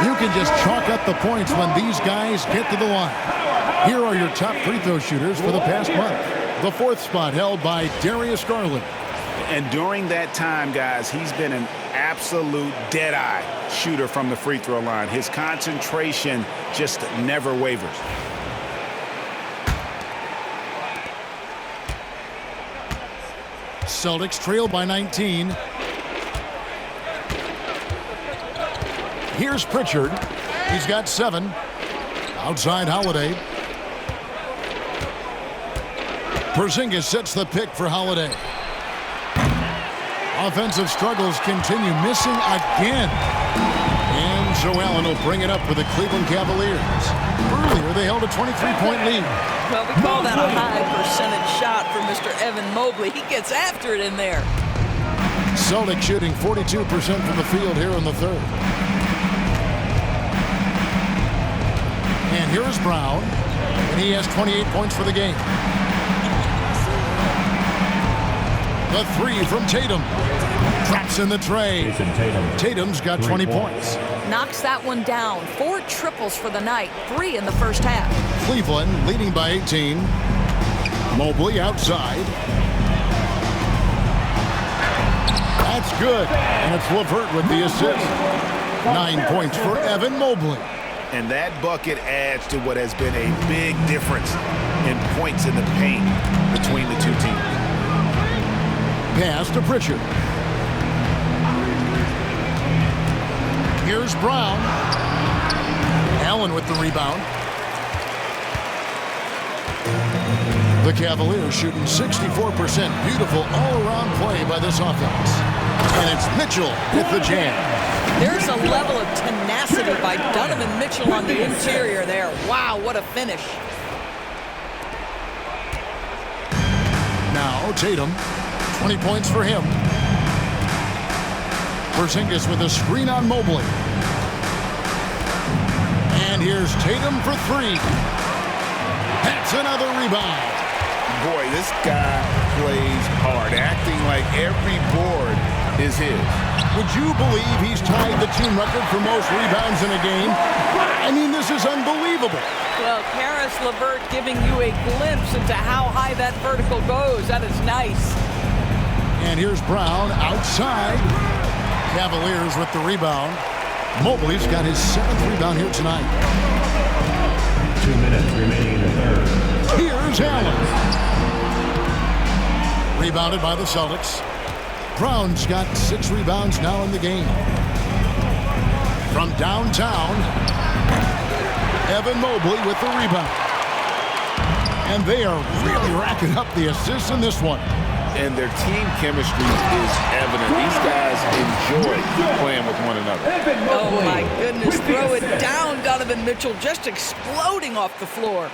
You can just chalk up the points when these guys get to the line. Here are your top free throw shooters for the past month. The 4th spot held by Darius Garland.
And during that time, guys, he's been an absolute dead-eye shooter from the free throw line. His concentration just never wavers.
Celtics trail by 19. Here's Pritchard. He's got 7. Outside Holiday. Porzingis sets the pick for Holiday. Offensive struggles continue, missing again. And So Allen will bring it up for the Cleveland Cavaliers. Earlier, they held a 23-point lead.
Well, we call that a high percentage shot for Mr. Evan Mobley. He gets after it in there.
Celtics shooting 42% from the field here in the third. And here is Brown, and he has 28 points for the game. The three from Tatum. Drops in the tray. Tatum's got 20 points.
Knocks that one down. 4 triples for the night. 3 in the first half.
Cleveland leading by 18. Mobley outside. That's good. And it's LeVert with the assist. 9 points for Evan Mobley.
And that bucket adds to what has been a big difference in points in the paint between the two teams.
Pass to Pritchard. Here's Brown. Allen with the rebound. The Cavaliers shooting 64%. Beautiful all-around play by this offense. And it's Mitchell with the jam.
There's a level of tenacity by Donovan Mitchell on the interior there. Wow, what a finish.
Now Tatum, 20 points for him. Porzingis with a screen on Mobley. And here's Tatum for 3. That's another rebound.
Boy, this guy plays hard, acting like every board is his.
Would you believe he's tied the team record for most rebounds in a game? I mean, this is unbelievable.
Well, Karis LeVert giving you a glimpse into how high that vertical goes. That is nice.
And here's Brown outside. Cavaliers with the rebound. Mobley's got his 7th rebound here tonight.
2 minutes remaining in the third.
Here's Allen. Rebounded by the Celtics. Brown's got 6 rebounds now in the game. From downtown, Evan Mobley with the rebound. And they are really racking up the assists in this one.
And their team chemistry is evident. These guys enjoy playing with one another.
Oh, my goodness. Throw it down, Donovan Mitchell, just exploding off the floor.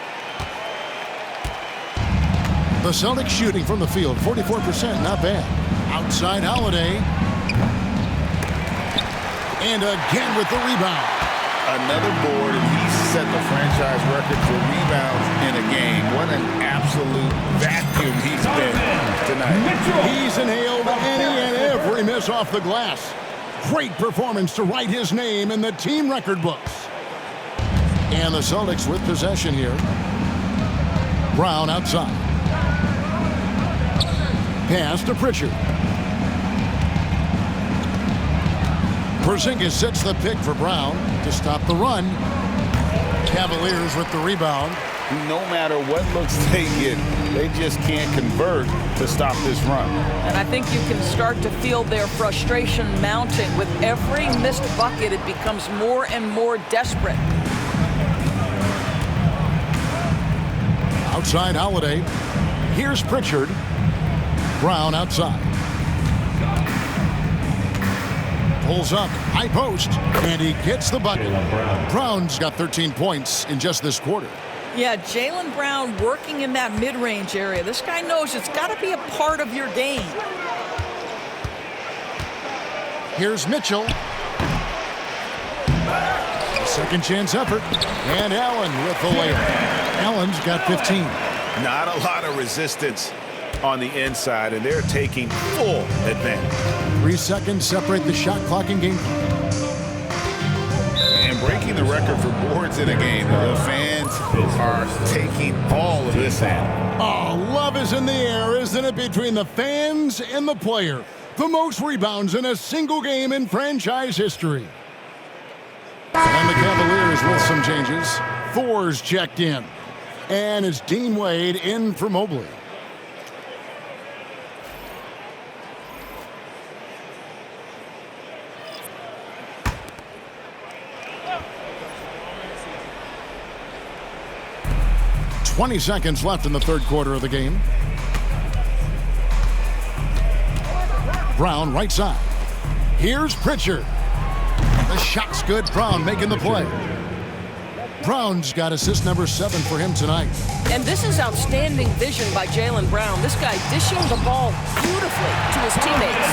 The Celtics shooting from the field, 44%, not bad. Outside Holiday. And again with the rebound.
Another board, and he's set the franchise record for rebounds in a game. What an absolute vacuum he's been tonight.
He's inhaled any and every miss off the glass. Great performance to write his name in the team record books. And the Celtics with possession here. Brown outside. Pass to Pritchard. Porzingis sets the pick for Brown to stop the run. Cavaliers with the rebound.
No matter what looks they get, they just can't convert to stop this run.
And I think you can start to feel their frustration mounting. With every missed bucket, it becomes more and more desperate.
Outside Holiday. Here's Pritchard. Brown outside. Pulls up, high post, and he gets the bucket. Brown's got 13 points in just this quarter.
Yeah, Jaylen Brown working in that mid-range area. This guy knows it's got to be a part of your game.
Here's Mitchell. Second chance effort. And Allen with the layup. Allen's got 15.
Not a lot of resistance on the inside, and they're taking full advantage.
3 seconds separate the shot clock and game clock.
And breaking the record for boards in a game. The fans are taking all of this in.
Oh, love is in the air, isn't it, between the fans and the player? The most rebounds in a single game in franchise history. And the Cavaliers with some changes. Thor's checked in. And it's Dean Wade in for Mobley. "20 seconds left in the third quarter of the game. Brown right side. Here's Pritchard. The shot's good. Brown making the play. Brown's got assist number 7 for him tonight.
And this is outstanding vision by Jaylen Brown. This guy dishing the ball beautifully to his teammates.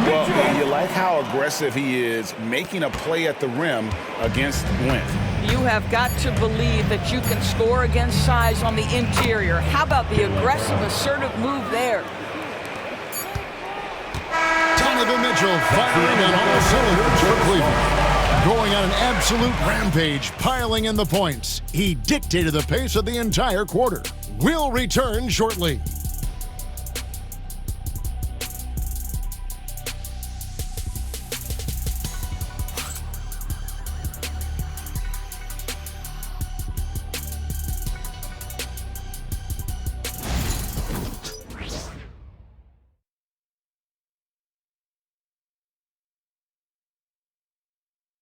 Well, you like how aggressive he is making a play at the rim against length.
You have got to believe that you can score against size on the interior. How about the aggressive, assertive move there?
Donovan Mitchell firing on all cylinders for Cleveland. Going on an absolute rampage, piling in the points. He dictated the pace of the entire quarter. We'll return shortly.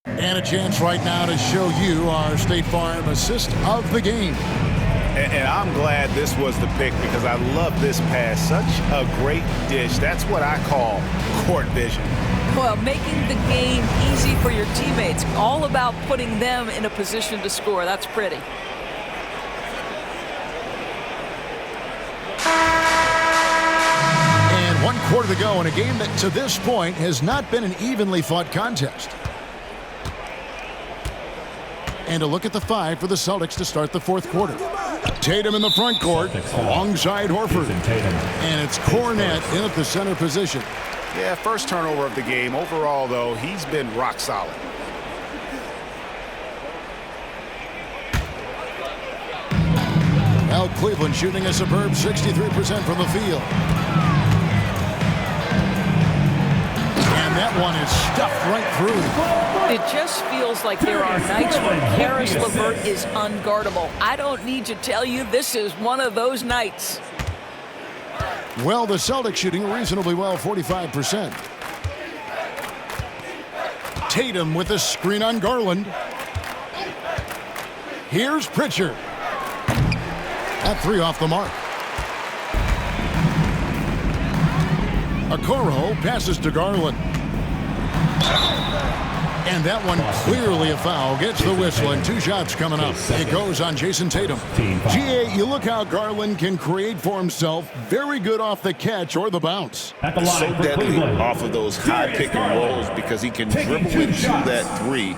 And a chance right now to show you our State Farm assist of the game.
And I'm glad this was the pick because I love this pass. Such a great dish. That's what I call court vision.
Well, making the game easy for your teammates. All about putting them in a position to score. That's pretty.
And 1 quarter to go in a game that to this point has not been an evenly fought contest. And a look at the 5 for the Celtics to start the 4th quarter. Tatum in the front court alongside Horford. And it's Cornette in at the center position.
Yeah, first turnover of the game. Overall, though, he's been rock solid.
Now Cleveland shooting a superb 63% from the field. And that one is stuffed right through.
It just feels like there are nights when Karis LeVert is unguardable. I don't need to tell you, this is one of those nights.
Well, the Celtics shooting reasonably well, 45%. Tatum with a screen on Garland. Here's Pritchard. That 3 off the mark. Okoro passes to Garland. And that one clearly a foul. Gets the whistle and 2 shots coming up. It goes on Jason Tatum. GA, you look how Garland can create for himself. Very good off the catch or the bounce.
So deadly off of those high pick and rolls because he can dribble and shoot that 3.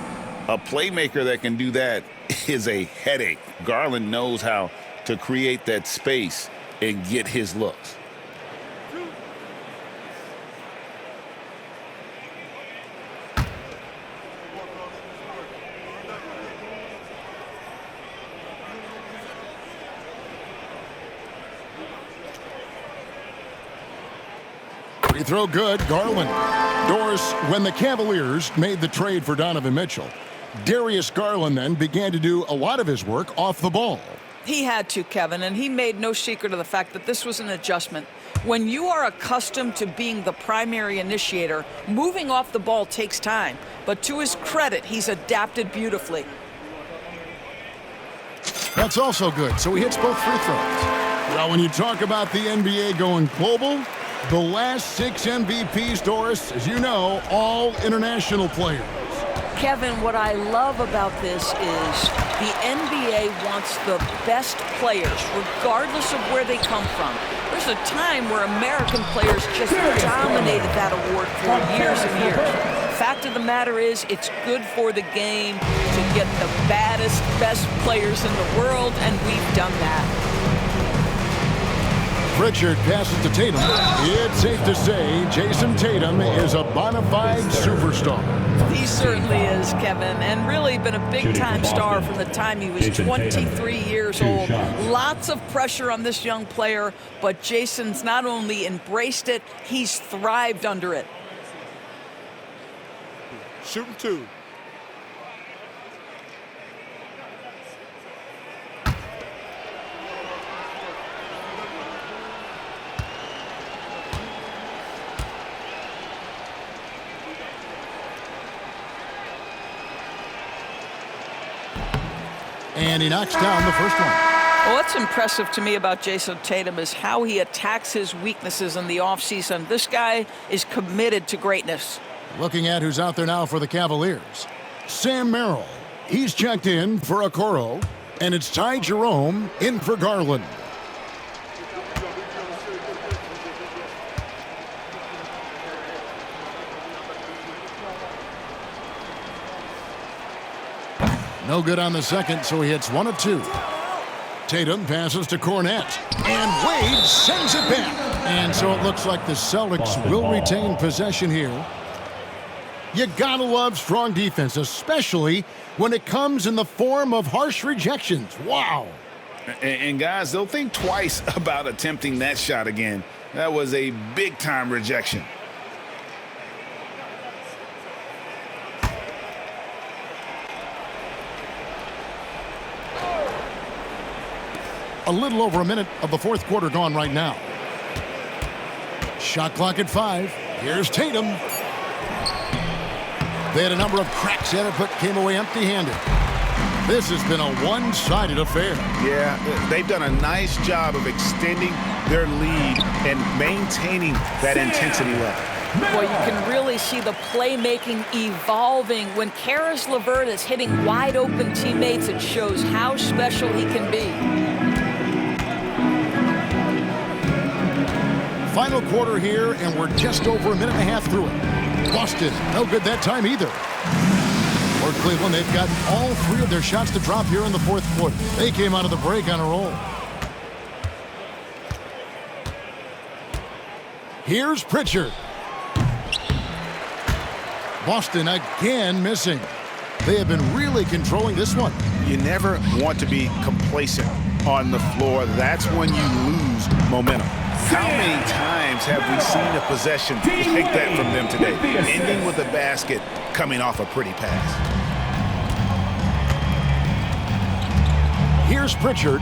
A playmaker that can do that is a headache. Garland knows how to create that space and get his looks.
Free throw good, Garland. Doris, when the Cavaliers made the trade for Donovan Mitchell, Darius Garland then began to do a lot of his work off the ball.
He had to, Kevin, and he made no secret of the fact that this was an adjustment. When you are accustomed to being the primary initiator, moving off the ball takes time. But to his credit, he's adapted beautifully.
That's also good, so he hits both free throws. Well, when you talk about the NBA going global, the last 6 MVPs, Doris, as you know, all international players.
Kevin, what I love about this is the NBA wants the best players, regardless of where they come from. There's a time where American players just dominated that award for years and years. Fact of the matter is, it's good for the game to get the baddest, best players in the world, and we've done that.
Pritchard passes to Tatum. It's safe to say Jason Tatum is a bona fide superstar.
He certainly is, Kevin, and really been a big-time star from the time he was 23 years old. Lots of pressure on this young player, but Jason's not only embraced it, he's thrived under it.
Shooting 2.
And he knocks down the first one.
Well, what's impressive to me about Jason Tatum is how he attacks his weaknesses in the offseason. This guy is committed to greatness.
Looking at who's out there now for the Cavaliers. Sam Merrill. He's checked in for Okoro. And it's Ty Jerome in for Garland. No good on the second, so he hits 1 of 2. Tatum passes to Cornette. And Wade sends it back. And so it looks like the Celtics will retain possession here. You gotta love strong defense, especially when it comes in the form of harsh rejections. Wow.
And guys, they'll think twice about attempting that shot again. That was a big-time rejection.
A little over a minute of the fourth quarter gone right now. Shot clock at 5. Here's Tatum. They had a number of cracks at it, but came away empty-handed. This has been a one-sided affair.
Yeah, they've done a nice job of extending their lead and maintaining that intensity level.
Well, you can really see the playmaking evolving. When Caris LeVert is hitting wide-open teammates, it shows how special he can be.
Final quarter here, and we're just over a minute and a half through it. Boston, no good that time either. For Cleveland, they've got all 3 of their shots to drop here in the fourth quarter. They came out of the break on a roll. Here's Pritchard. Boston again missing. They have been really controlling this one.
You never want to be complacent on the floor. That's when you lose momentum. How many times have we seen a possession like that from them today, ending with a basket coming off a pretty pass?
Here's Pritchard.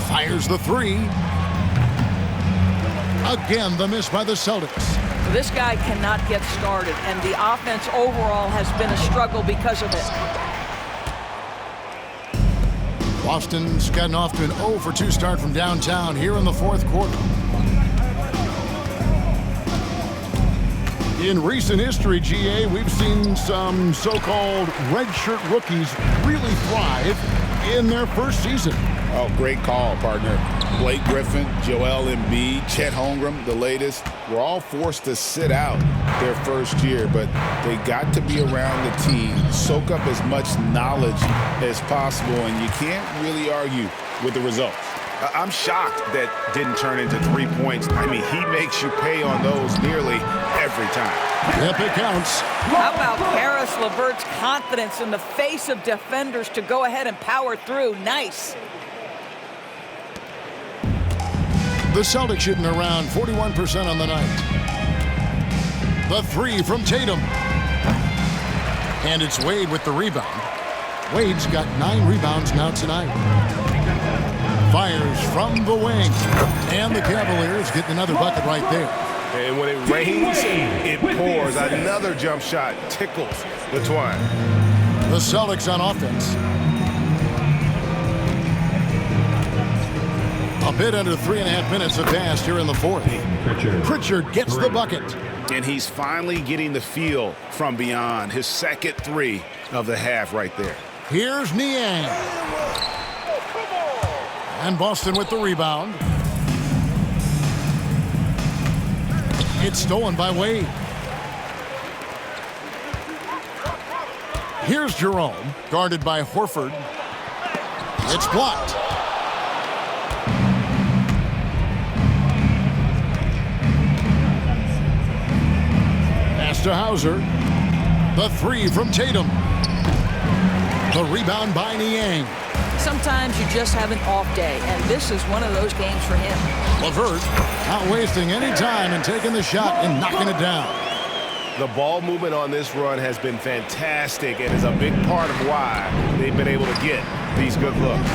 Fires the 3. Again, the miss by the Celtics.
This guy cannot get started, and the offense overall has been a struggle because of it.
Boston's gotten off to an 0 for 2 start from downtown here in the fourth quarter. In recent history, GA, we've seen some so-called redshirt rookies really thrive in their first season.
Oh, great call, partner. Blake Griffin, Joel Embiid, Chet Holmgren, the latest, were all forced to sit out their first year, but they got to be around the team, soak up as much knowledge as possible, and you can't really argue with the results. I'm shocked that didn't turn into 3 points. I mean, he makes you pay on those nearly every time.
Yep, it counts.
How about Caris LeVert's confidence in the face of defenders to go ahead and power through? Nice.
The Celtics shooting around 41% on the night. The 3 from Tatum. And it's Wade with the rebound. Wade's got 9 rebounds now tonight. Fires from the wing. And the Cavaliers get another bucket right there.
And when it rains, it pours. Another jump shot tickles the twine.
The Celtics on offense. A bit under 3.5 minutes have passed here in the fourth. Pritchard gets the bucket.
And he's finally getting the feel from beyond. His second 3 of the half right there.
Here's Niang. And Boston with the rebound. It's stolen by Wade. Here's Jerome, guarded by Horford. It's blocked. Pass to Hauser. The 3 from Tatum. The rebound by Niang.
Sometimes you just have an off day, and this is one of those games for him.
LeVert not wasting any time and taking the shot and knocking it down.
The ball movement on this run has been fantastic and is a big part of why they've been able to get these good looks.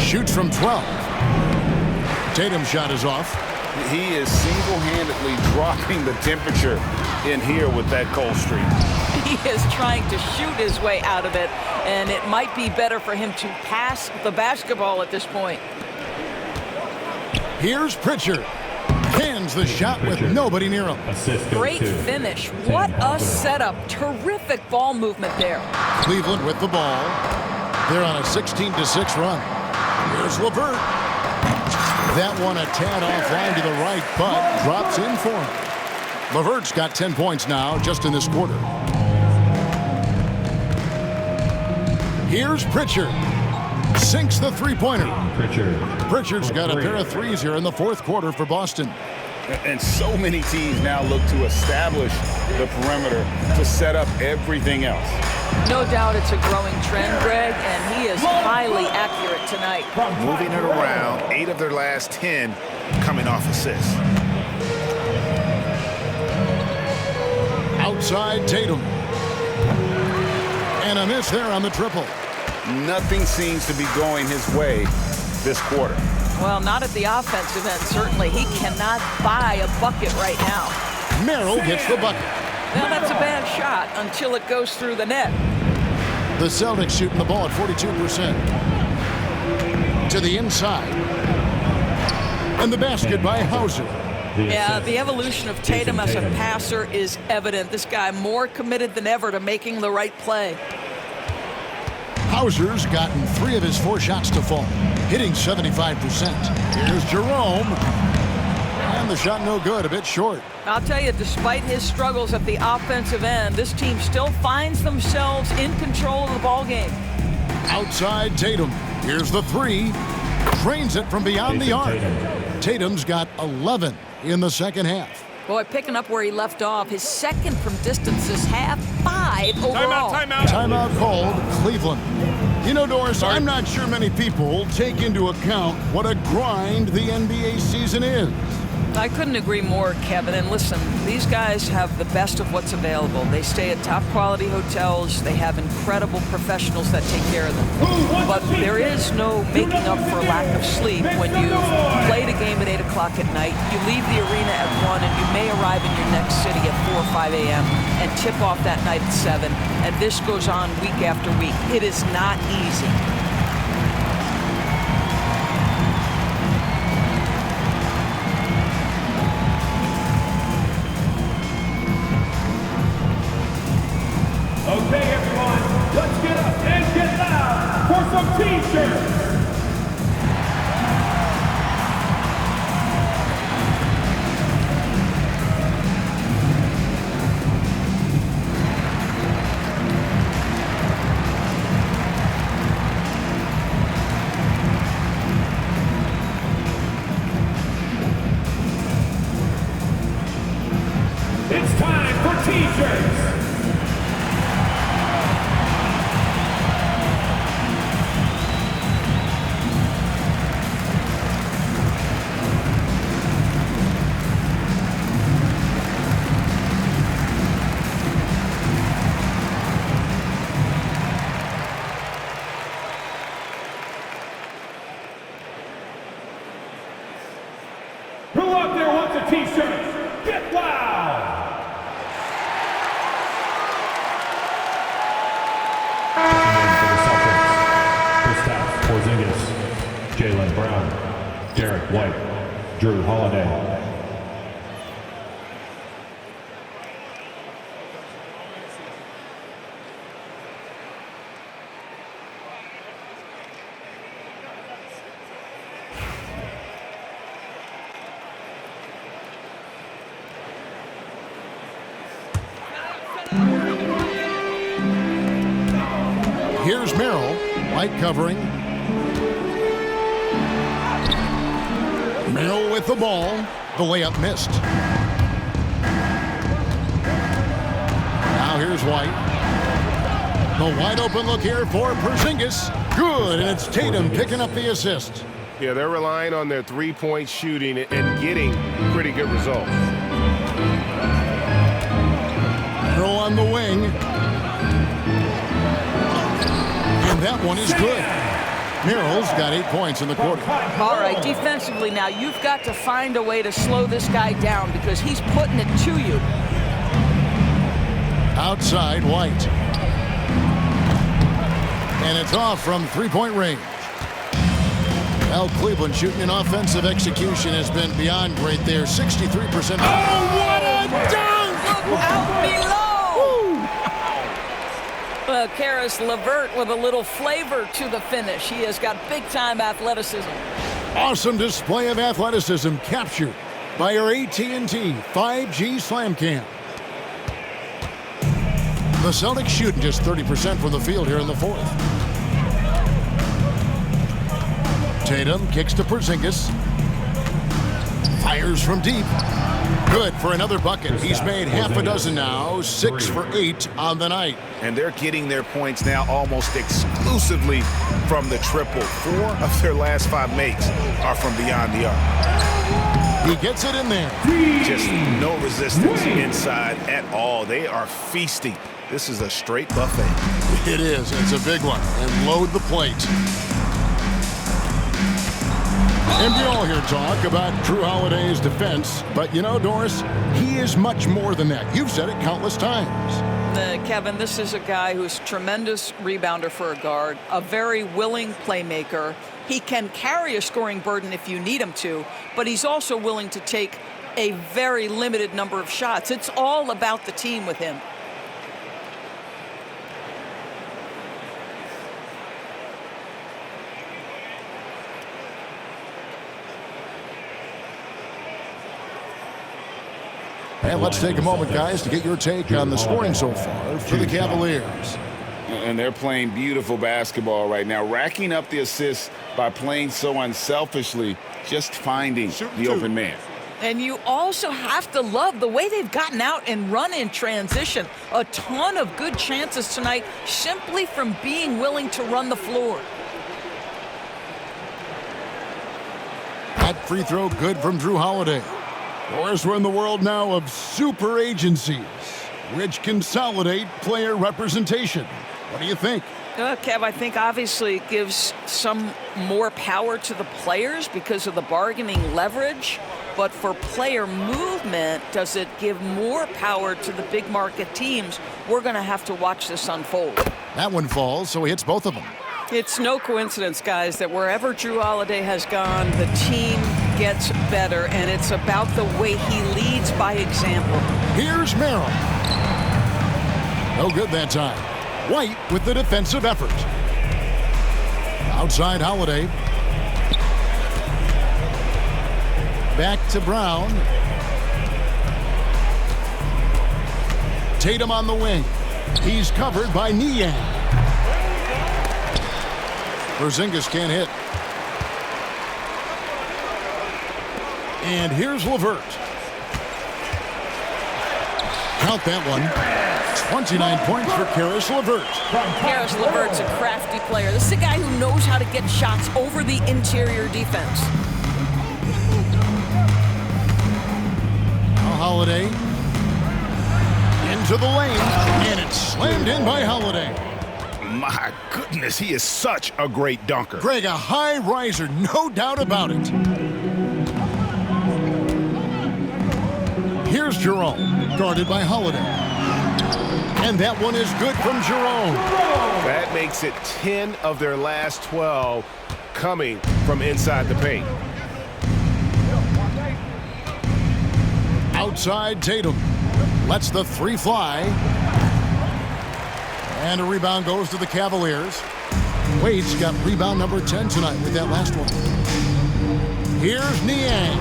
Shoots from 12. Tatum's shot is off.
He is single-handedly dropping the temperature in here with that cold streak.
He is trying to shoot his way out of it, and it might be better for him to pass the basketball at this point.
Here's Pritchard. Hands the shot with nobody near him.
Great finish. What a setup. Terrific ball movement there.
Cleveland with the ball. They're on a 16-6 run. Here's LeVert. That one a tad offline to the right, but drops in for him. LeVert's got 10 points now just in this quarter. Here's Pritchard. Sinks the three-pointer. Pritchard's got a pair of threes here in the fourth quarter for Boston.
And so many teams now look to establish the perimeter to set up everything else.
No doubt it's a growing trend, Greg, and he is highly accurate tonight.
Moving it around, 8 of their last 10 coming off assists.
Outside Tatum. And a miss there on the triple.
Nothing seems to be going his way this quarter.
Well, not at the offensive end, certainly. He cannot buy a bucket right now.
Merrill gets the bucket.
Now, that's a bad shot until it goes through the net.
The Celtics shooting the ball at 42%. To the inside. And the basket by Hauser.
Yeah, the evolution of Tatum as a passer is evident. This guy more committed than ever to making the right play.
Hauser's gotten 3 of his 4 shots to fall, hitting 75%. Here's Jerome. And the shot no good, a bit short.
I'll tell you, despite his struggles at the offensive end, this team still finds themselves in control of the ball game.
Outside Tatum. Here's the 3. Drains it from beyond the arc. Tatum's got 11 in the second half.
Boy, picking up where he left off. His second from distance this half, 5 overall.
Timeout called Cleveland. You know, Doris, I'm not sure many people take into account what a grind the NBA season is.
I couldn't agree more, Kevin. And listen, these guys have the best of what's available. They stay at top-quality hotels. They have incredible professionals that take care of them. But there is no making up for a lack of sleep when you've played a game at 8 o'clock at night. You leave the arena at 1, and you may arrive in your next city at 4 or 5 a.m. and tip off that night at 7. And this goes on week after week. It is not easy.
Okay, everyone, let's get up and get loud for some T-shirts. It's time for T-shirts. Who out there wants a T-shirt? Get loud!
For the Celtics, Kristaps Porzingis, Jaylen Brown, Derrick White, Drew Holiday.
Here's Merrill, White covering. Merrill with the ball. The layup missed. Now here's White. The wide open look here for Porzingis. Good, and it's Tatum picking up the assist.
Yeah, they're relying on their three-point shooting and getting pretty good results.
Merrill on the wing. And that one is good. Merrill's got 8 points in the quarter.
All right, defensively now, you've got to find a way to slow this guy down because he's putting it to you.
Outside, White. And it's off from three-point range. Well, Cleveland shooting an offensive execution has been beyond great there. 63%. Oh, what a dunk!
Out below! Well, Karis LeVert with a little flavor to the finish. He has got big-time athleticism.
Awesome display of athleticism captured by our AT&T 5G Slam Cam. The Celtics shooting just 30% from the field here in the fourth. Tatum kicks to Porzingis. Fires from deep. Good for another bucket. He's made half a dozen now, 6 for 8 on the night.
And they're getting their points now almost exclusively from the triple. 4 of their last 5 makes are from beyond the arc.
He gets it in there.
Just no resistance inside at all. They are feasting. This is a straight buffet.
It is. It's a big one. And load the plate. And we all hear talk about Drew Holiday's defense. But you know, Doris, he is much more than that. You've said it countless times.
Kevin, this is a guy who's a tremendous rebounder for a guard, a very willing playmaker. He can carry a scoring burden if you need him to, but he's also willing to take a very limited number of shots. It's all about the team with him.
And let's take a moment, guys, to get your take on the scoring so far for the Cavaliers.
And they're playing beautiful basketball right now, racking up the assists by playing so unselfishly, just finding the open man.
And you also have to love the way they've gotten out and run in transition. A ton of good chances tonight simply from being willing to run the floor.
That free throw good from Drew Holiday. Of course, we're in the world now of super agencies, which consolidate player representation. What do you think?
Kev, I think obviously it gives some more power to the players because of the bargaining leverage. But for player movement, does it give more power to the big market teams? We're going to have to watch this unfold.
That one falls, so he hits both of them.
It's no coincidence, guys, that wherever Drew Holiday has gone, the team gets better, and it's about the way he leads by example.
Here's Merrill. No good that time. White with the defensive effort. Outside Holiday. Back to Brown. Tatum on the wing. He's covered by Niang. Porzingis can't hit. And here's LeVert. Count that one. 29 points for Karis LeVert.
Karis LeVert's a crafty player. This is a guy who knows how to get shots over the interior defense.
Now Holiday into the lane, and it's slammed in by Holiday.
My goodness, he is such a great dunker.
Greg, a high riser, no doubt about it. Here's Jerome, guarded by Holiday. And that one is good from Jerome.
That makes it 10 of their last 12 coming from inside the paint.
Outside Tatum. Lets the three fly. And a rebound goes to the Cavaliers. Wade's got rebound number 10 tonight with that last one. Here's Niang.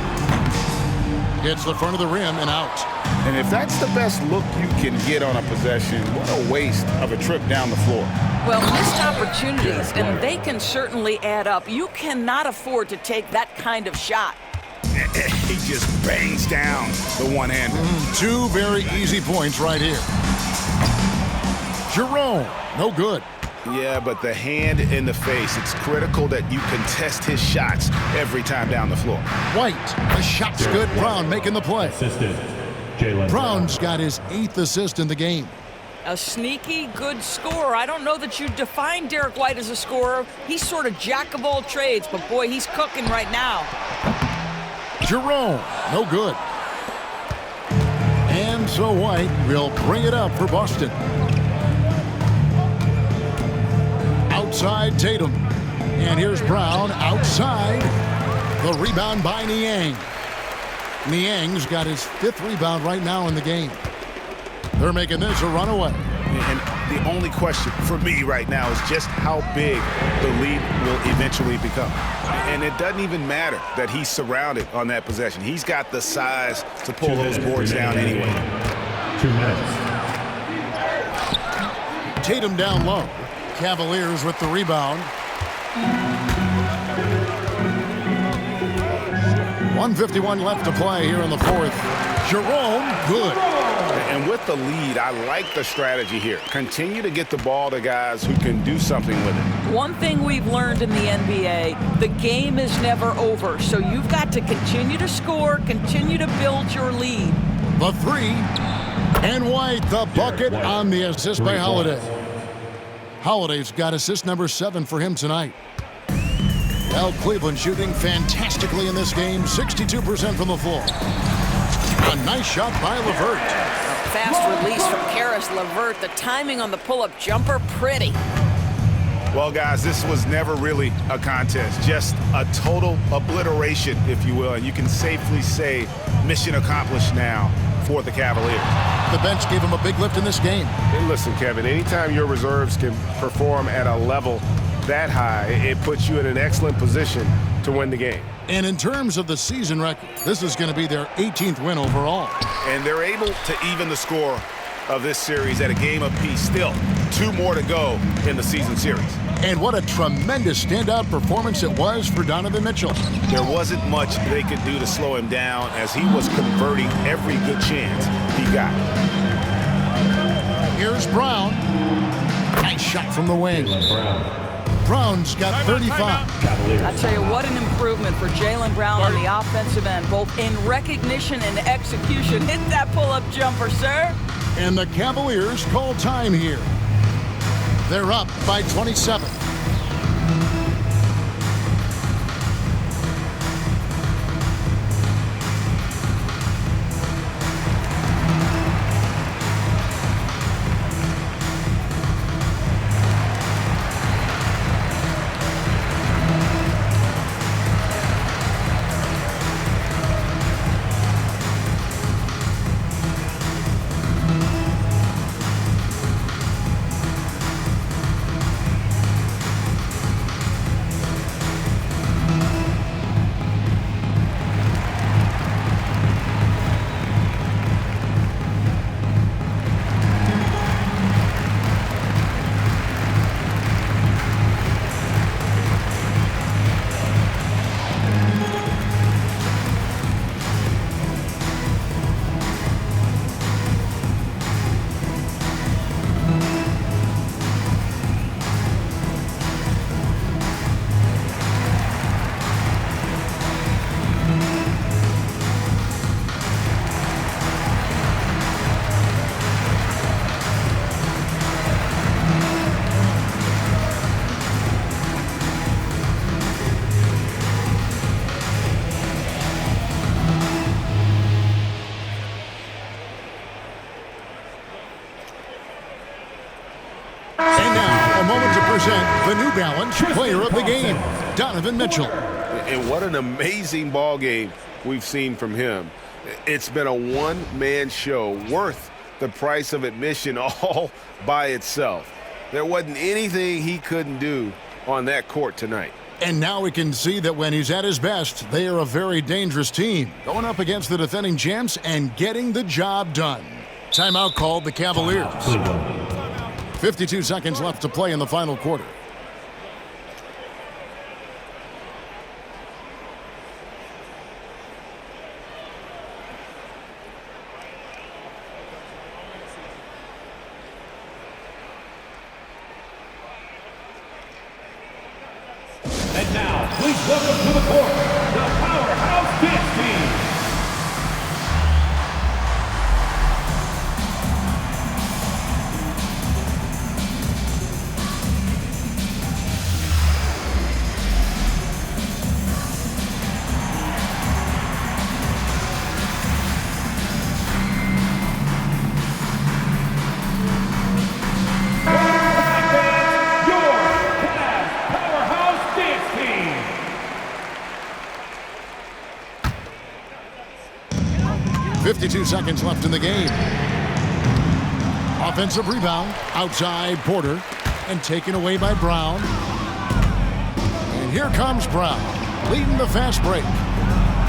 Hits the front of the rim and out.
And if that's the best look you can get on a possession, what a waste of a trip down the floor.
Well, missed opportunities, and they can certainly add up. You cannot afford to take that kind of shot.
He just bangs down the one-hander.
Two very easy points right here. Jerome, no good.
Yeah, but the hand in the face, it's critical that you contest his shots every time down the floor.
White, the shot's good. Brown making the play.
Assistant, Jaylen
Brown's got his 8th assist in the game.
A sneaky good scorer. I don't know that you define Derrick White as a scorer. He's sort of jack of all trades, but boy, he's cooking right now.
Jerome, no good. And so White will bring it up for Boston. Outside Tatum. And here's Brown outside. The rebound by Niang. Niang's got his 5th rebound right now in the game. They're making this a runaway.
And the only question for me right now is just how big the lead will eventually become. And it doesn't even matter that he's surrounded on that possession. He's got the size to pull those boards down anyway.
2 minutes.
Tatum down low. Cavaliers with the rebound. 1:51 left to play here in the 4th. Jerome, good.
And with the lead, I like the strategy here. Continue to get the ball to guys who can do something with it.
One thing we've learned in the NBA, the game is never over. So you've got to continue to score, continue to build your lead.
The 3. And White, the bucket on the assist by Holiday. Holiday's got assist number 7 for him tonight. Well, Cleveland shooting fantastically in this game, 62% from the floor. A nice shot by LeVert.
Fast release from Karis LeVert. The timing on the pull-up jumper, pretty.
Well, guys, this was never really a contest, just a total obliteration, if you will. And you can safely say mission accomplished now for the Cavaliers.
The bench gave him a big lift in this game.
And listen, Kevin, anytime your reserves can perform at a level that high, it puts you in an excellent position to win the game.
And in terms of the season record, this is going to be their 18th win overall.
And they're able to even the score of this series at a game apiece. Still, 2 more to go in the season series.
And what a tremendous standout performance it was for Donovan Mitchell.
There wasn't much they could do to slow him down as he was converting every good chance he got.
Here's Brown. Nice shot from the wing.
Brown.
Brown's got 35.
I tell you, what an improvement for Jaylen Brown on the offensive end, both in recognition and execution. Hit that pull-up jumper, sir.
And the Cavaliers call time here. They're up by 27. The New Balance player of the game, Donovan Mitchell.
And what an amazing ball game we've seen from him. It's been a one-man show worth the price of admission all by itself. There wasn't anything he couldn't do on that court tonight.
And now we can see that when he's at his best, they are a very dangerous team, going up against the defending champs and getting the job done. Timeout called the Cavaliers. 52 seconds left to play in the final quarter.
And now, please welcome to the court, the Powerhouse Dance Team. Your Powerhouse Dance
52 seconds left in the game. Offensive rebound outside Porter and taken away by Brown. And here comes Brown leading the fast break.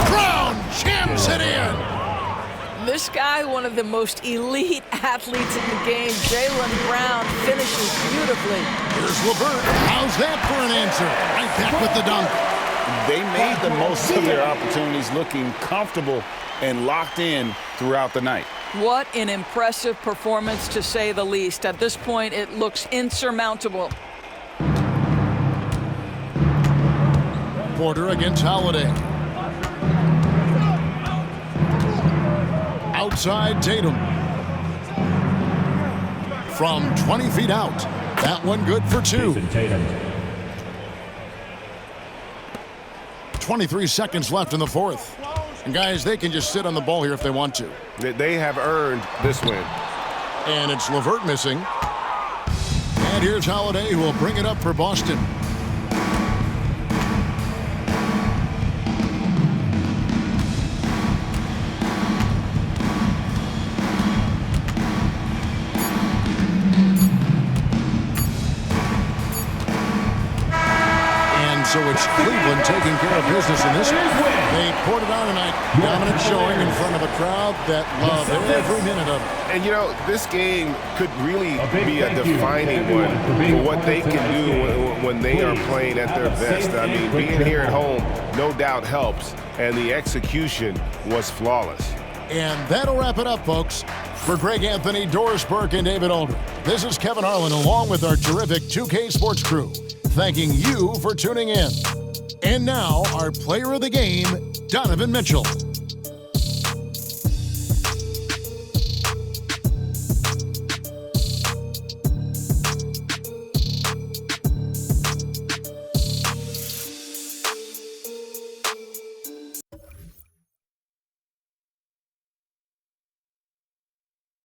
Brown jams it in.
This guy, one of the most elite athletes in the game, Jaylen Brown, finishes beautifully.
Here's LeVert. How's that for an answer? Right back with the dunk.
They made the most of their opportunities, looking comfortable and locked in throughout the night.
What an impressive performance, to say the least. At this point, it looks insurmountable.
Porter against Holiday. Outside Tatum. From 20 feet out. That one good for two.
Jason Tatum.
23 seconds left in the fourth. And guys, they can just sit on the ball here if they want to.
They have earned this win.
And it's LeVert missing. And here's Holiday, who will bring it up for Boston. So it's Cleveland taking care of business in this one. They poured it on tonight. Dominant showing in front of a crowd that loved every minute of it.
And, you know, this game could really be a defining one for what they can do when they are playing at their best. I mean, being here at home no doubt helps, and the execution was flawless.
And that'll wrap it up, folks. For Greg Anthony, Doris Burke, and David Aldridge, this is Kevin Harlan along with our terrific 2K Sports crew, thanking you for tuning in. And now, our player of the game, Donovan Mitchell.